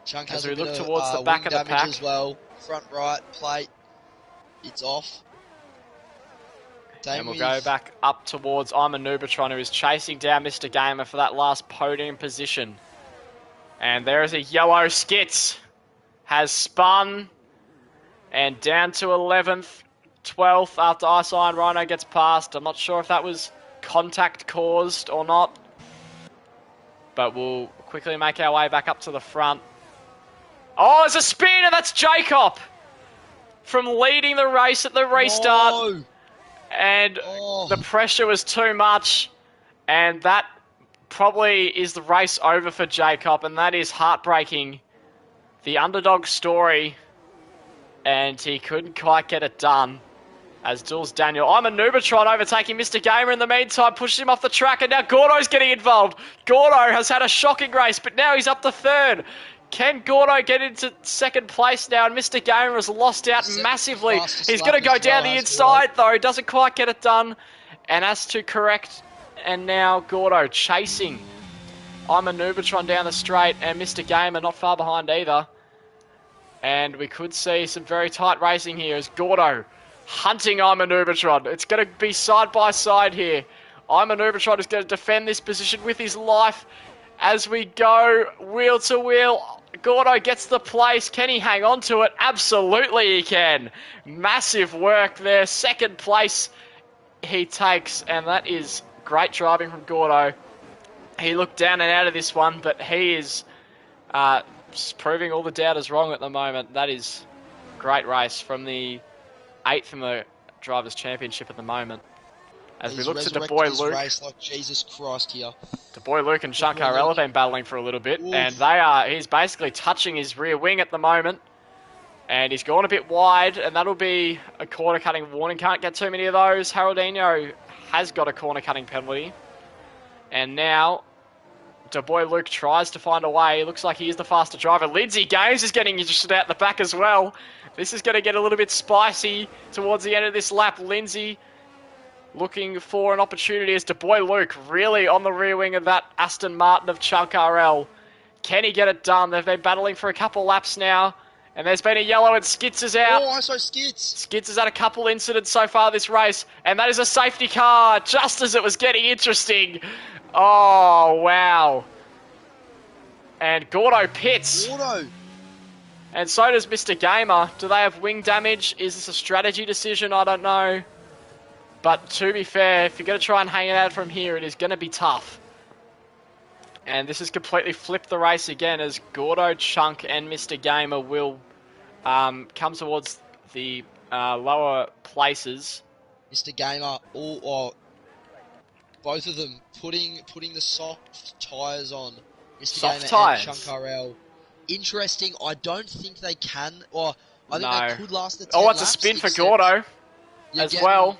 Chunk as has we a bit look of towards the back wing of the damage pack. as well. Front right plate, it's off. And we'll go back up towards Imanubitron, who is chasing down Mr. Gamer for that last podium position. And there is a yellow Skits. Has spun. And down to 11th, 12th after Ice Iron Rhino gets past. I'm not sure if that was contact caused or not. But we'll quickly make our way back up to the front. Oh, there's a spin, and that's Jacob from leading the race at the restart. No. And the pressure was too much. And that probably is the race over for Jacob, and that is heartbreaking. The underdog story, and he couldn't quite get it done. As Jules Daniel, I'm a Nubatron overtaking Mr. Gamer in the meantime, pushes him off the track, and now Gordo's getting involved. Gordo has had a shocking race, but now he's up to third. Can Gordo get into second place now? And Mr. Gamer has lost out massively. He's going to go down the inside, though. Doesn't quite get it done. And has to correct. And now Gordo chasing. I'm a Nubatron down the straight, and Mr. Gamer not far behind either. And we could see some very tight racing here as Gordo hunting Imanubitron. It's going to be side by side here. Imanubitron is going to defend this position with his life as we go wheel to wheel. Gordo gets the place. Can he hang on to it? Absolutely he can. Massive work there. Second place he takes, and that is great driving from Gordo. He looked down and out of this one, but he is proving all the doubters wrong at the moment. That is great race from the 8th in the Drivers' Championship at the moment. As we look to Boy Luke. Race like Jesus Christ here. Boy Luke and Shankar have been battling for a little bit. Oof. And he's basically touching his rear wing at the moment. And he's gone a bit wide, and that'll be a corner cutting warning. Can't get too many of those. Haroldinho has got a corner cutting penalty. And now Boy Luke tries to find a way. Looks like he is the faster driver. Lindsay Games is getting interested out the back as well. This is going to get a little bit spicy towards the end of this lap. Lindsay looking for an opportunity as Boy Luke really on the rear wing of that Aston Martin of Chunk RL. Can he get it done? They've been battling for a couple laps now. And there's been a yellow and Skits is out. Oh, I saw Skits. Skits has had a couple incidents so far this race. And that is a safety car just as it was getting interesting. Oh, wow. And Gordo pits. Gordo. And so does Mr. Gamer. Do they have wing damage? Is this a strategy decision? I don't know. But to be fair, if you're going to try and hang it out from here, it is going to be tough. And this has completely flipped the race again as Gordo, Chunk, and Mr. Gamer will come towards the lower places. Mr. Gamer, both of them putting the soft tyres on. Mr. Soft Gamer tyres? and Chunk RL. Interesting. I don't think they can, or I think No. they could last the 10 Oh, it's a laps, spin for except Gordo you're as getting- well.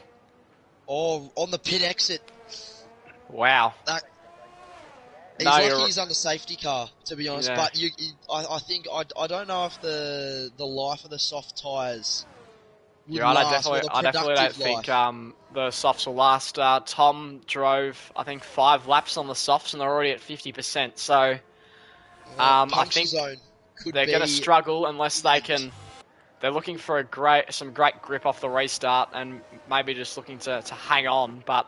Oh, on the pit exit. Wow. He's No, lucky you're- he's under safety car, to be honest. Yeah. But I think I don't know if the life of the soft tyres would You're right, last, or the I definitely don't productive think life. the softs will last. Tom drove, I think, 5 laps on the softs, and they're already at 50%. So I Puncture think zone could they're be going to struggle unless they can. They're looking for some great grip off the restart, and maybe just looking to hang on. But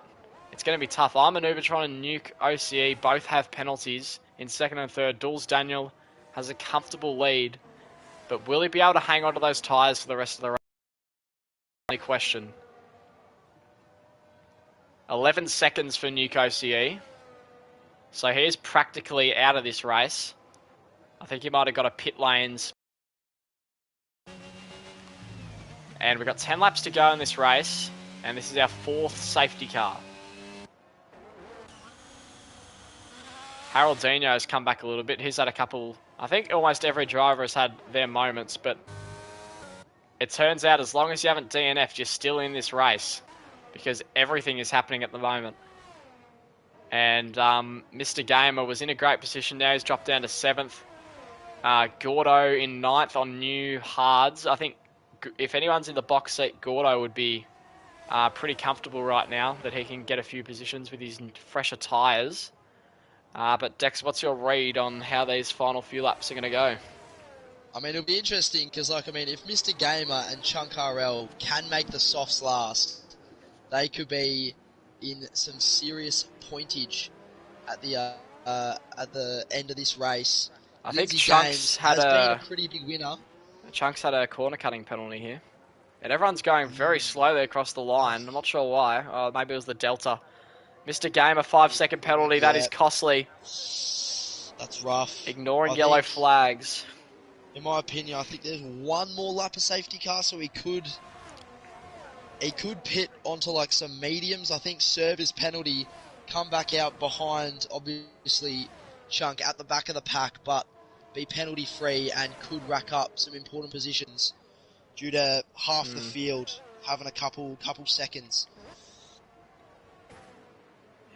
it's going to be tough. I'm an Ubertron and Nuke OCE both have penalties in second and third. Jules Daniel has a comfortable lead, but will he be able to hang on to those tyres for the rest of the race? Only question. 11 seconds for Nuke OCE. So he's practically out of this race. I think he might have got a pit lanes. And we've got 10 laps to go in this race. And this is our 4th safety car. Haroldinho has come back a little bit. He's had a couple... I think almost every driver has had their moments, but it turns out as long as you haven't DNF'd, you're still in this race. Because everything is happening at the moment. And Mr. Gamer was in a great position now. He's dropped down to 7th. Gordo in 9th on new hards. I think if anyone's in the box seat, Gordo would be pretty comfortable right now that he can get a few positions with his fresher tyres. But Dex, what's your read on how these final few laps are going to go? I mean, it'll be interesting because, if Mr. Gamer and Chunk RL can make the softs last, they could be in some serious pointage at the end of this race. I think Lindsay Chunks James had has been a pretty big winner. Chunks had a corner cutting penalty here. And everyone's going very slowly across the line. I'm not sure why. Maybe it was the Delta. Mr. Game, a 5-second penalty. That is costly. That's rough. Ignoring yellow flags. In my opinion, I think there's one more lap of safety car, so he could pit onto like some mediums. I think serve his penalty, come back out behind, obviously, Chunk at the back of the pack, but be penalty free and could rack up some important positions due to half the field having a couple seconds.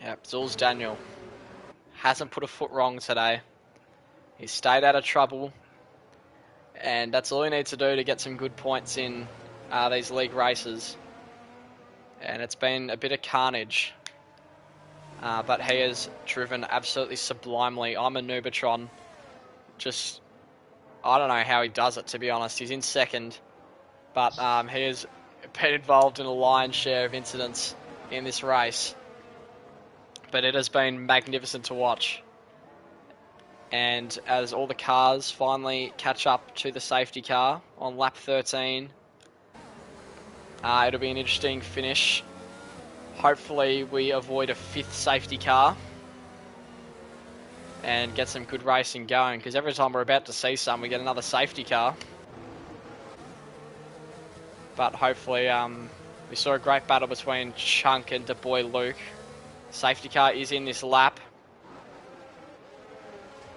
Yep, Jules Daniel hasn't put a foot wrong today. He's stayed out of trouble, and that's all he needs to do to get some good points in these league races. And it's been a bit of carnage, but he has driven absolutely sublimely. I'm a Nubatron. I don't know how he does it, to be honest. He's in second, but he has been involved in a lion's share of incidents in this race. But it has been magnificent to watch. And as all the cars finally catch up to the safety car on lap 13, it'll be an interesting finish. Hopefully we avoid a 5th safety car and get some good racing going, because every time we're about to see some, we get another safety car. But hopefully, we saw a great battle between Chunk and Boy Luke. Safety car is in this lap.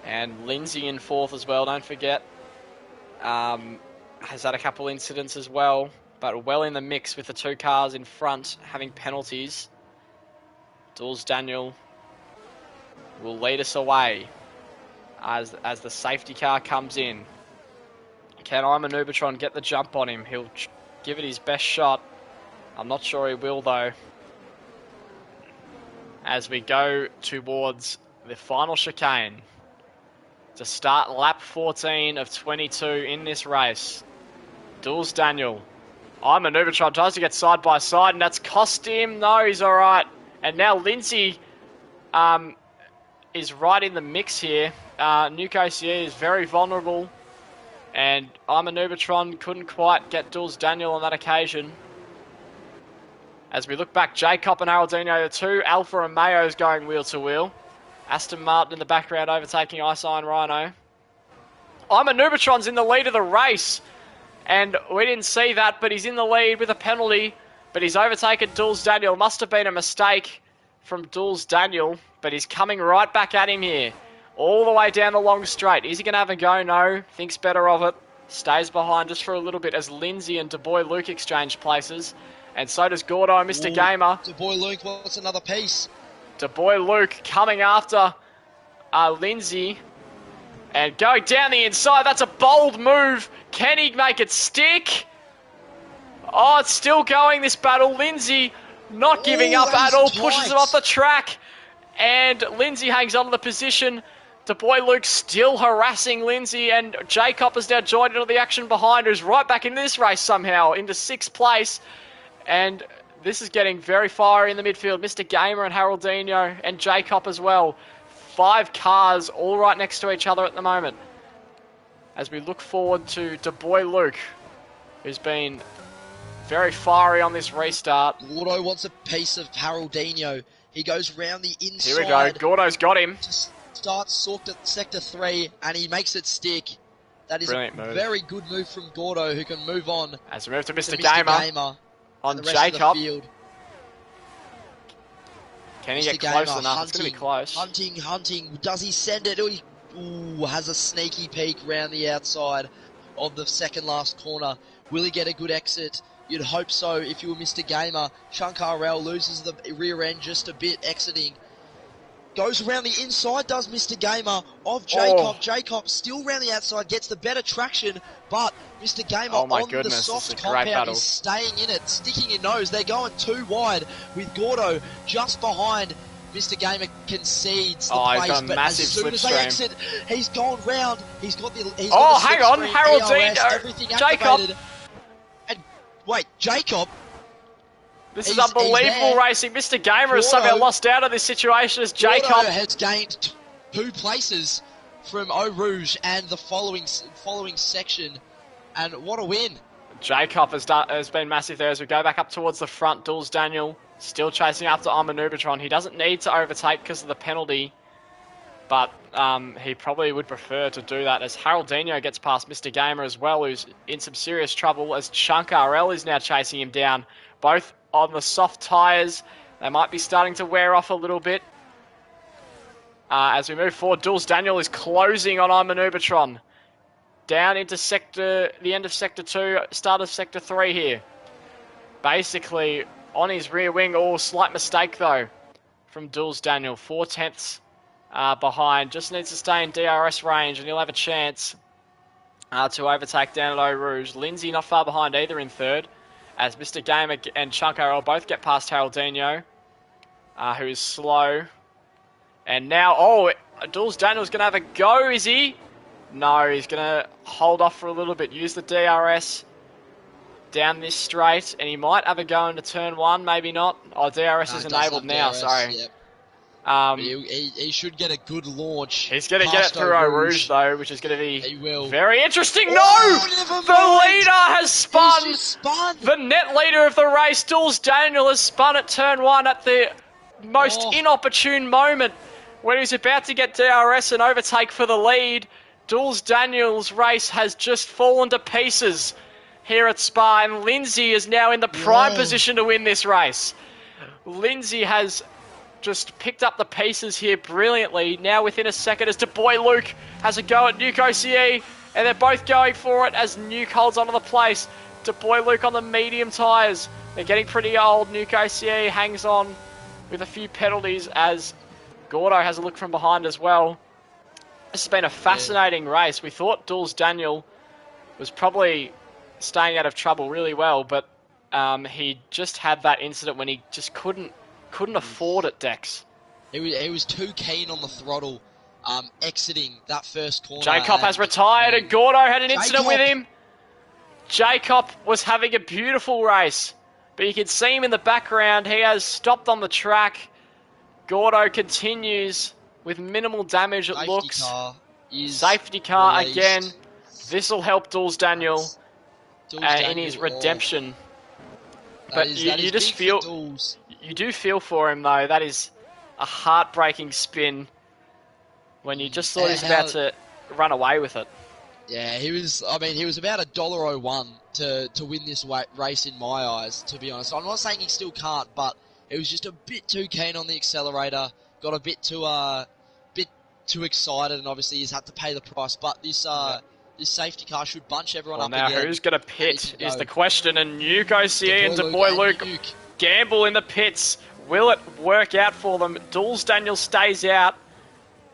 And Lindsay in 4th as well, don't forget. Has had a couple incidents as well, but well in the mix with the 2 cars in front having penalties. Jules Daniel will lead us away as the safety car comes in. Can Nubatron get the jump on him? He'll give it his best shot. I'm not sure he will, though. As we go towards the final chicane to start lap 14 of 22 in this race. Jules Daniel. Nubatron tries to get side by side, and that's cost him. No, he's all right. And now Lindsay is right in the mix here. Nuke OCE is very vulnerable, and Nubatron couldn't quite get Jules Daniel on that occasion. As we look back, Jacob and Araldino, the 2 Alpha and Mayos going wheel to wheel. Aston Martin in the background overtaking Ice Iron Rhino. Nubatron's in the lead of the race, and we didn't see that, but he's in the lead with a penalty, but he's overtaken Jules Daniel. Must have been a mistake from Jules Daniel, but he's coming right back at him here. All the way down the long straight. Is he going to have a go? No. Thinks better of it. Stays behind just for a little bit as Lindsay and Boy Luke exchange places. And so does Gordo and Mr. Gamer. Boy Luke wants another piece. Boy Luke coming after Lindsay. And going down the inside. That's a bold move. Can he make it stick? Oh, it's still going, this battle. Lindsay not giving up at all. Pushes it off the track. And Lindsay hangs on to the position. Boy Luke still harassing Lindsay. And Jacob has now joined into the action behind, who's right back into this race somehow. Into 6th place. And this is getting very fiery in the midfield. Mr. Gamer and Haroldinho and Jacob as well. 5 cars all right next to each other at the moment. As we look forward to Boy Luke, who's been very fiery on this restart. Gordo wants a piece of Haroldinho. He goes round the inside. Here we go. Gordo's got him. Starts sector 3, and he makes it stick. That is brilliant a move. Very good move from Gordo, who can move on. As we move to Mr. Gamer. On Jacob. Can he get close enough? It's going to be close. Hunting. Does he send it? Ooh, has a sneaky peek round the outside of the second last corner. Will he get a good exit? You'd hope so if you were Mr. Gamer. Chunk RL loses the rear end just a bit, exiting. Goes around the inside, does Mr. Gamer of Jacob. Oh. Jacob still round the outside, gets the better traction, but Mr. Gamer Oh my on the goodness, this soft is a great compound battle. is staying in it, sticking in nose. They're going too wide with Gordo just behind. Mr. Gamer concedes the Oh, he's place, got a but massive as soon as they slipstream. exit, he's gone round. He's got the. He's Oh, got the hang on, slipstream, Harold ERS, Dino, everything Jacob. activated. And wait, Jacob. This is He's unbelievable there. racing. Mr. Gamer has somehow Gordo. lost out of this situation as Gordo Jacob. has gained 2 places from Eau Rouge and the following section, and what a win! Jacob has been massive there as we go back up towards the front. Duels Daniel still chasing after Armanubitron. He doesn't need to overtake because of the penalty, but he probably would prefer to do that as Haroldinho gets past Mr. Gamer as well, who's in some serious trouble as Chunk RL is now chasing him down. Both on the soft tyres. They might be starting to wear off a little bit. As we move forward, Duels Daniel is closing on Armanubitron. Down into the end of Sector 2, start of Sector 3 here. Basically, on his rear wing. Oh, slight mistake though from Duels Daniel. 4/10 behind. Just needs to stay in DRS range and he'll have a chance to overtake down at Eau Rouge. Lindsay not far behind either in third, as Mr. Gamer and Chunk RL both get past Haroldinho, who is slow. And now, Duels Daniel's going to have a go, is he? No, he's going to hold off for a little bit, use the DRS down this straight, and he might have a go into turn 1, maybe not. Oh, DRS is enabled now, DRS, sorry. Yep. Um, he should get a good launch. He's going to get it through Eau Rouge, though, which is going to be very interesting. Oh, no! The leader has spun! He's just spun! The net leader of the race, Duels Daniel, has spun at turn 1 at the most inopportune moment when he's about to get DRS and overtake for the lead. Duels Daniel's race has just fallen to pieces here at Spa, and Lindsay is now in the prime position to win this race. Lindsay has just picked up the pieces here brilliantly. Now within a second as Boy Luke has a go at Nuke OCE, and they're both going for it as Nuke holds onto the place. Boy Luke on the medium tyres. They're getting pretty old. Nuke OCE hangs on with a few penalties as Gordo has a look from behind as well. This has been a fascinating race. We thought Duels Daniel was probably staying out of trouble really well, but he just had that incident when he just couldn't afford it, Dex. He was too keen on the throttle, exiting that first corner. Jacob has retired, and Gordo had an incident with him. Jacob was having a beautiful race, but you can see him in the background. He has stopped on the track. Gordo continues with minimal damage, it looks. Safety car released. again. This will help Duels Daniel in his redemption. But you just feel... You do feel for him, though. That is a heartbreaking spin when you just thought he was about to run away with it. Yeah, he was about $1.01 to win this race in my eyes, to be honest. I'm not saying he still can't, but he was just a bit too keen on the accelerator, got a bit too excited, and obviously he's had to pay the price. But this safety car should bunch everyone up now again. Who's going to pit is the question, and Nuke OCE and Boy Luke gamble in the pits. Will it work out for them? Duels Daniel stays out,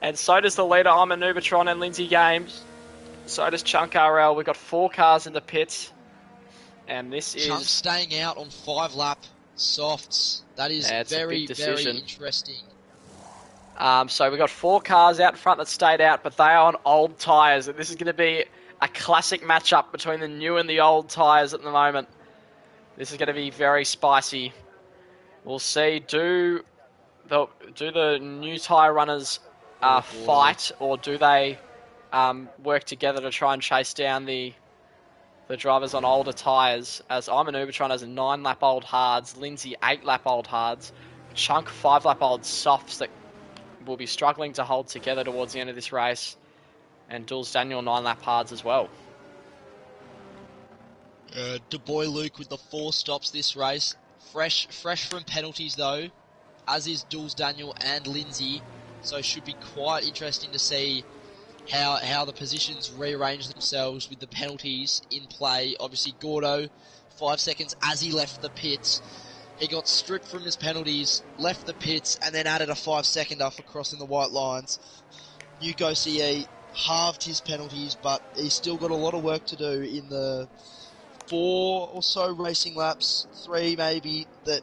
and so does the leader Armanubitron and Lindsay Games. So does Chunk RL. We've got 4 cars in the pits, and this Chunk is staying out on 5-lap softs. That is very interesting. So we've got 4 cars out in front that stayed out, but they are on old tyres. And this is going to be a classic matchup between the new and the old tyres at the moment. This is going to be very spicy. We'll see. Do the new tyre runners fight, or do they work together to try and chase down the drivers on older tyres? As Armanubitron has a 9-lap old hards, Lindsay 8-lap old hards, Chunk 5-lap old softs that will be struggling to hold together towards the end of this race, and Duels Daniel 9-lap hards as well. Boy Luke with the 4 stops this race. Fresh from penalties though, as is Duels Daniel and Lindsay. So it should be quite interesting to see how the positions rearrange themselves with the penalties in play. Obviously Gordo, 5 seconds as he left the pits. He got stripped from his penalties, left the pits, and then added a 5-seconder for crossing the white lines. Nuke OCE halved his penalties, but he's still got a lot of work to do in the 4 or so racing laps, 3 maybe, that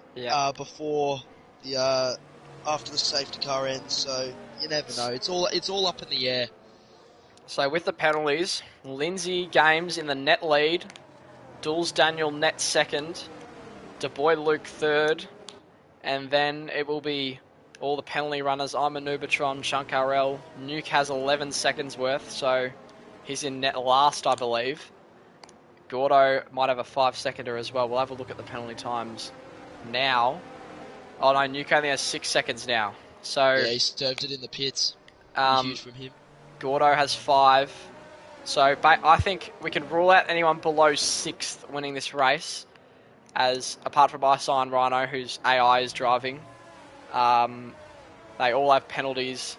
before the after the safety car ends. So you never know. It's all up in the air. So with the penalties, Lindsay Games in the net lead, Dools Daniel net second, DeBoy Luke third, and then it will be all the penalty runners. I'm a Nubatron, Chunk RL. Nuke has 11 seconds worth, so he's in net last, I believe. Gordo might have a 5-seconder as well. We'll have a look at the penalty times now. Oh no, Nuke only has 6 seconds now. So yeah, he served it in the pits. Huge from him. Gordo has 5. So I think we can rule out anyone below 6th winning this race, as apart from Isai and Rhino, whose AI is driving. They all have penalties.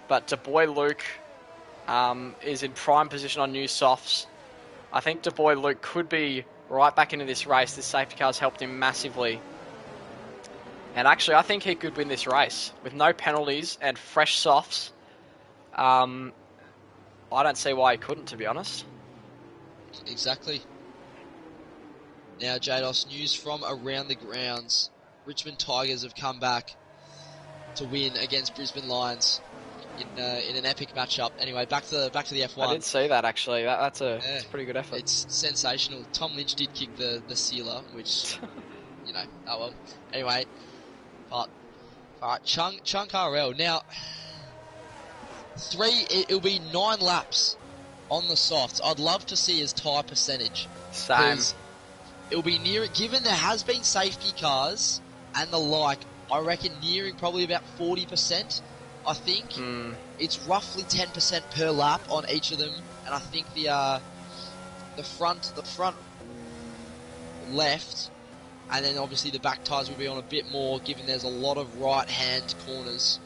But DeBoy Luke is in prime position on new softs. I think DeBoy Luke could be right back into this race. This safety car's helped him massively. And actually, I think he could win this race. With no penalties and fresh softs, I don't see why he couldn't, to be honest. Exactly. Now, Jados, news from around the grounds. Richmond Tigers have come back to win against Brisbane Lions in an epic matchup. Anyway, back to the F1. I did see that, actually. That's a pretty good effort. It's sensational. Tom Lynch did kick the sealer, which, oh well. Anyway, but alright, Chunk RL. Now, it'll be 9 laps on the softs. I'd love to see his tyre percentage. Same. It'll be near, given there has been safety cars and the like, I reckon nearing probably about 40%. I think it's roughly 10% per lap on each of them, and I think the front left, and then obviously the back tyres will be on a bit more, given there's a lot of right-hand corners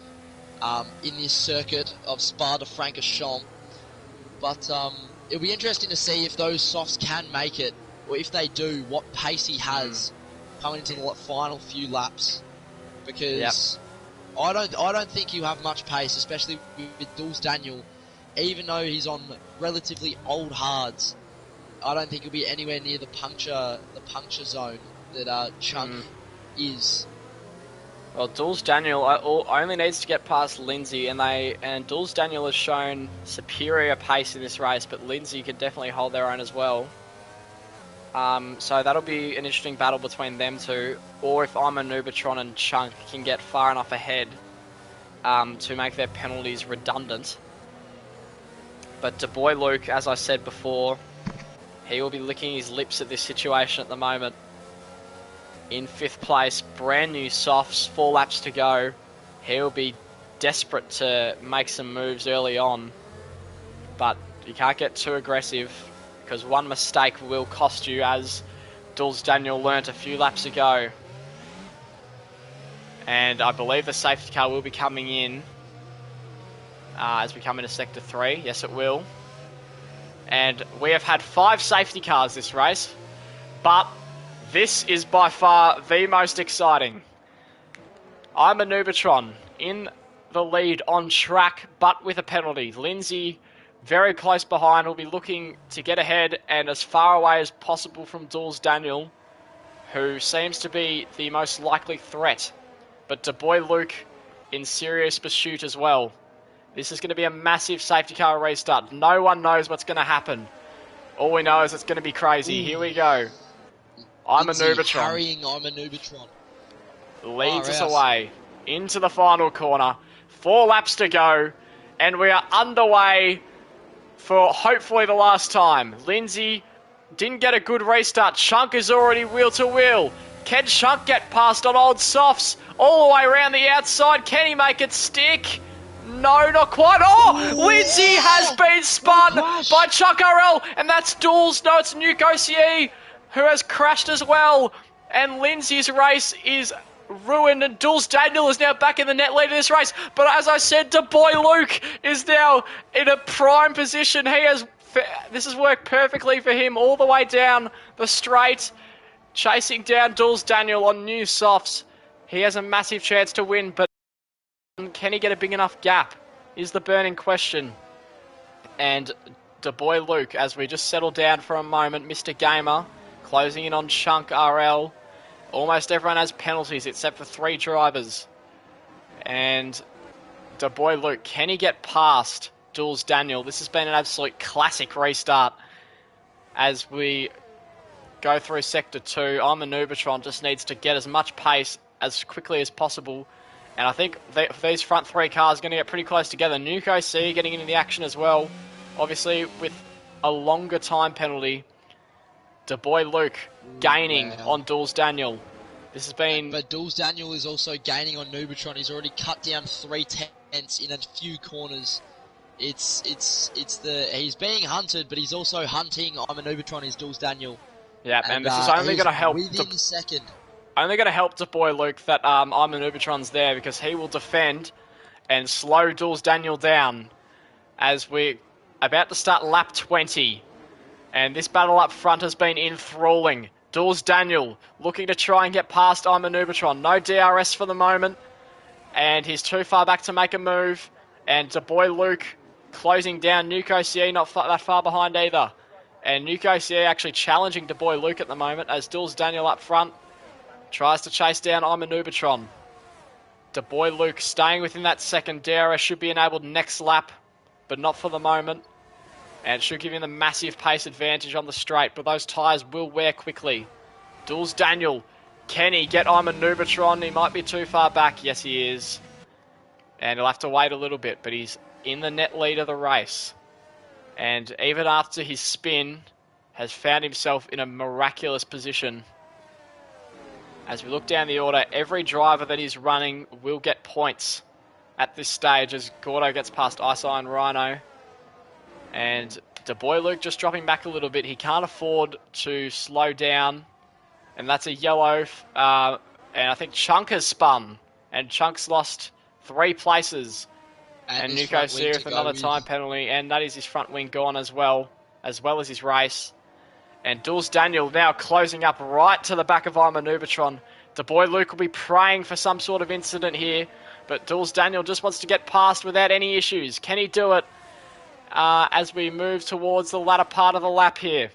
in this circuit of Spa-de-Francorchamps. But it'll be interesting to see if those softs can make it, or if they do, what pace he has coming into the final few laps. Because I don't think he'll have much pace, especially with Dools Daniel. Even though he's on relatively old hards, I don't think he'll be anywhere near the puncture zone that Chunk is. Well, Dools Daniel only needs to get past Lindsay, and Dools Daniel has shown superior pace in this race, but Lindsay can definitely hold their own as well. So that'll be an interesting battle between them two, or if I'm a Nubatron and Chunk can get far enough ahead to make their penalties redundant. But DeBoy Luke, as I said before, he will be licking his lips at this situation at the moment. In 5th place, brand new softs, 4 laps to go. He'll be desperate to make some moves early on, but you can't get too aggressive, because one mistake will cost you, as Dools Daniel learnt a few laps ago. And I believe the safety car will be coming in as we come into Sector 3. Yes, it will. And we have had 5 safety cars this race, but this is by far the most exciting. I'm a Nubatron in the lead on track, but with a penalty. Lindsay very close behind, will be looking to get ahead and as far away as possible from Dools Daniel, who seems to be the most likely threat. But DeBoy Luke in serious pursuit as well. This is going to be a massive safety car restart. No one knows what's going to happen. All we know is it's going to be crazy. Here we go. I'm a Nubatron. Hurrying, I'm a Nubatron. Leads us away into the final corner. 4 laps to go, and we are underway for hopefully the last time. Lindsay didn't get a good restart. Chunk is already wheel to wheel. Can Chunk get past on old softs all the way around the outside? Can he make it stick? No, not quite. Oh, Lindsay has been spun by Chunk RL, and that's Dools. No, it's Nuke OCE, who has crashed as well. And Lindsay's race is ruined, and Dools Daniel is now back in the net lead of this race. But as I said, DeBoy Luke is now in a prime position. This has worked perfectly for him all the way down the straight. chasing down Jules Daniel on new softs. He has a massive chance to win, but can he get a big enough gap is the burning question. And the boy Luke, as we just settle down for a moment, Mr. Gamer closing in on Chunk RL. Almost everyone has penalties except for 3 drivers. And the boy Luke, can he get past Jules Daniel? This has been an absolute classic restart. As we go through Sector 2, I'm a Nubatron, just needs to get as much pace as quickly as possible. And I think these front 3 cars are going to get pretty close together. Nuke C getting into the action as well. Obviously, with a longer time penalty. The boy Luke gaining on Jules Daniel. This has been... But Jules Daniel is also gaining on Nubatron. He's already cut down 3 tenths in a few corners. He's being hunted, but he's also hunting. I'm a Nubatron is Jules Daniel. Yeah, and this is only going to help... Within second. Only going to help the boy Luke that I'm a Nubatron's there, because he will defend and slow Jules Daniel down as we're about to start lap 20. And this battle up front has been enthralling. Jules Daniel looking to try and get past I'm a Nubatron. No DRS for the moment. And he's too far back to make a move. And the boy Luke closing down Nuke OCE, not that far behind either. And Nuke OCE actually challenging the boy Luke at the moment as Jules Daniel up front tries to chase down I'm a Nubatron. The boy Luke staying within that second. DRS should be enabled next lap, but not for the moment. And it should give him the massive pace advantage on the straight, but those tyres will wear quickly. Jules Daniel, can he get I'm a Nubatron? He might be too far back. Yes, he is. And he'll have to wait a little bit, but he's in the net lead of the race. And even after his spin, has found himself in a miraculous position. As we look down the order, every driver that is running will get points at this stage as Gordo gets past Ice Iron Rhino. And the boy Luke just dropping back a little bit. He can't afford to slow down. And that's a yellow. And I think Chunk has spun. And Chunk's lost 3 places. And Nuko's here with another time penalty. And that is his front wing gone as well as his race. And Jules Daniel now closing up right to the back of I'm a Nubatron. The boy Luke will be praying for some sort of incident here. But Jules Daniel just wants to get past without any issues. Can he do it? As we move towards the latter part of the lap here.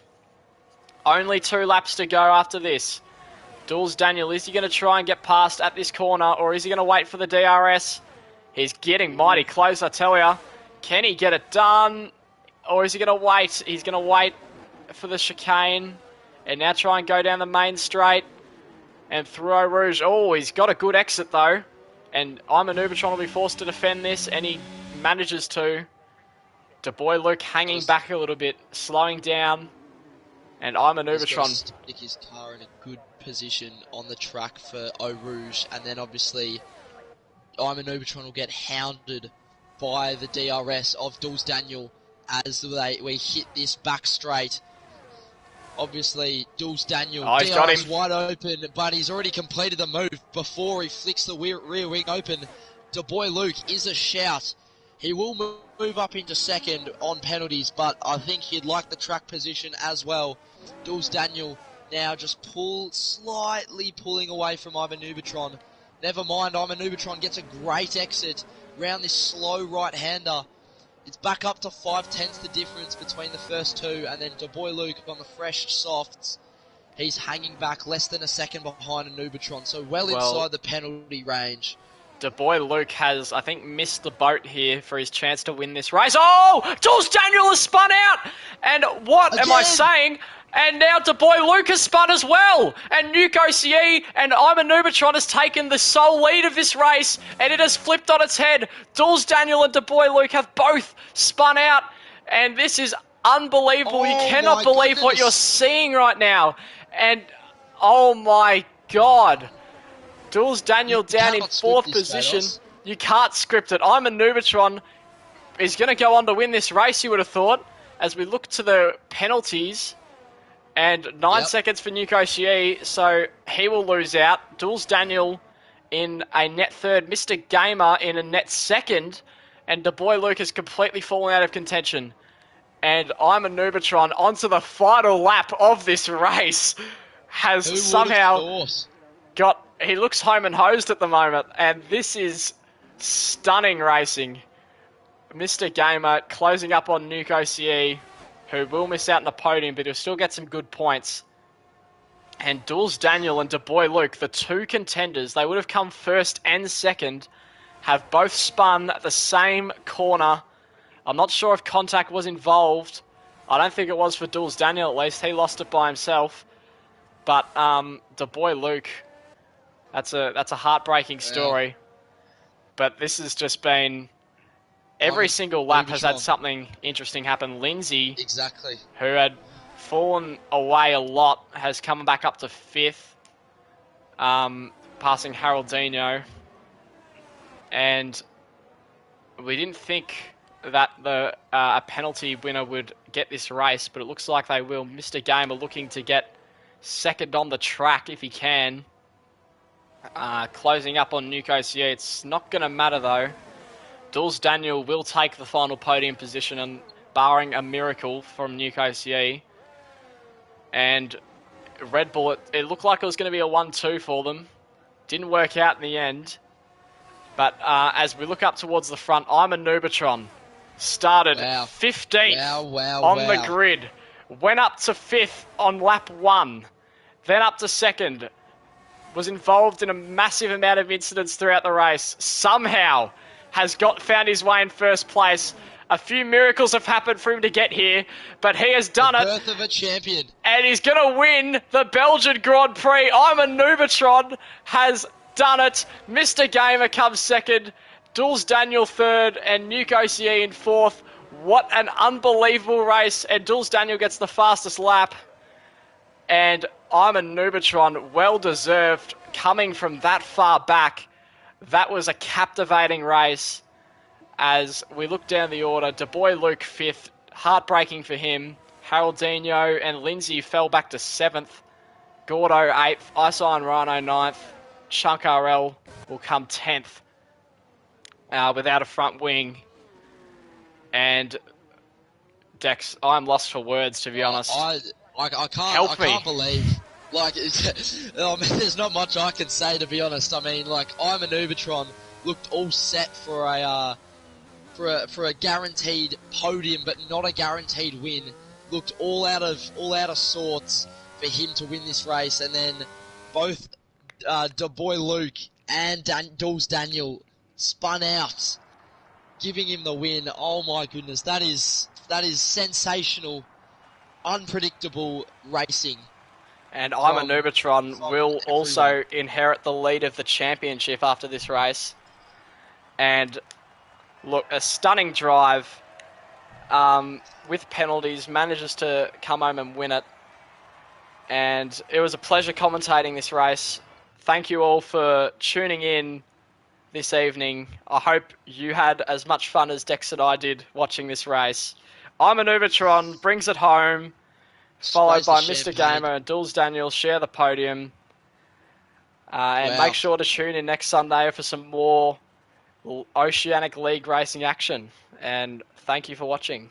Only 2 laps to go after this. Jules Daniel, is he going to try and get past at this corner, or is he going to wait for the DRS? He's getting mighty close, I tell ya. Can he get it done, or is he going to wait? He's going to wait for the chicane, and now try and go down the main straight, and through Eau Rouge. Oh, he's got a good exit though, and I'm a Nubatron will be forced to defend this, and he manages to. The boy Luke hanging back a little bit, slowing down, and I'm a Nubatron. Stick his car in a good position on the track for Eau Rouge, and then obviously I'm a Nubatron will get hounded by the DRS of Jules Daniel as we hit this back straight. Obviously, Jules Daniel, DRS wide open, but he's already completed the move before he flicks the rear wing open. The boy Luke is a shout. He will move up into second on penalties, but I think he'd like the track position as well. Jules Daniel now just slightly pulling away from I'm a Nubatron. Never mind, I'm a Nubatron gets a great exit round this slow right-hander. It's back up to 5/10 the difference between the first 2, and then the boy Luke on the fresh softs. He's hanging back less than a second behind a Nubatron, so well inside the penalty range. The boy Luke has, I think, missed the boat here for his chance to win this race. Oh! Jules Daniel has spun out! And what am I saying? And now the boy Luke has spun as well! And Nuke OCE and I'm a Nubatron has taken the sole lead of this race, and it has flipped on its head. Jules Daniel and the boy Luke have both spun out, and this is unbelievable. You cannot believe what you're seeing right now. And, oh my god. Jules Daniel down in 4th position. You can't script it. I'm a Nubatron is going to go on to win this race, you would have thought, as we look to the penalties. And 9 seconds for Nuke OCE, so he will lose out. Jules Daniel in a net 3rd. Mr. Gamer in a net 2nd. And the boy Luke has completely fallen out of contention. And I'm a Nubatron onto the final lap of this race. has Who would have somehow thought? he looks home and hosed at the moment, and this is stunning racing. Mr. Gamer closing up on Nuke OCE, who will miss out on the podium, but he'll still get some good points. And Dulles Daniel and DeBoy Luke, the two contenders, they would have come first and second, have both spun the same corner. I'm not sure if contact was involved. I don't think it was for Dulles Daniel, at least. He lost it by himself. But DeBoy Luke, that's a heartbreaking story. But this has just been... Every single lap has had something interesting happen. Lindsay, Exactly, who had fallen away a lot, has come back up to 5th, passing Haroldinho. And we didn't think that a penalty winner would get this race, but it looks like they will. Mr. Gamer looking to get second on the track if he can. Closing up on Nuke OCE. It's not going to matter though. Dulles Daniel will take the final podium position, and barring a miracle from Nuke OCE. And Red Bull, it looked like it was going to be a 1-2 for them. Didn't work out in the end. But as we look up towards the front, Iman Nubatron started 15th on the grid. Went up to 5th on lap 1. Then up to 2nd. Was involved in a massive amount of incidents throughout the race. Somehow has found his way in first place. A few miracles have happened for him to get here, but he has done it. Birth of a champion. And he's going to win the Belgian Grand Prix. Iman Nubatron has done it. Mr. Gamer comes second. Dulles Daniel third, and Nuke OCE in fourth. What an unbelievable race. And Dulles Daniel gets the fastest lap. And Iman Nubatron, well deserved, coming from that far back. That was a captivating race. As we look down the order, DeBoy Luke 5th, heartbreaking for him. Haroldinho and Lindsay fell back to 7th. Gordo 8th, Isan Rhino 9th. Chunk RL will come 10th without a front wing. And Dex, I'm lost for words, to be honest. I can't believe. Like, I mean, there's not much I can say, to be honest. I mean, like, Iman Nubatron looked all set for a guaranteed podium, but not a guaranteed win. Looked all out of sorts for him to win this race, and then both DeBoy Luke and Dulles Daniel spun out, giving him the win. Oh my goodness, that is sensational, unpredictable racing. And Iman Nubatron will also inherit the lead of the championship after this race. And look, a stunning drive with penalties, manages to come home and win it. And it was a pleasure commentating this race. Thank you all for tuning in this evening. I hope you had as much fun as Dex and I did watching this race. Iman Nubatron brings it home, followed by Mr. Gamer and Dulles Daniel share the podium. And make sure to tune in next Sunday for some more Oceanic League racing action. And thank you for watching.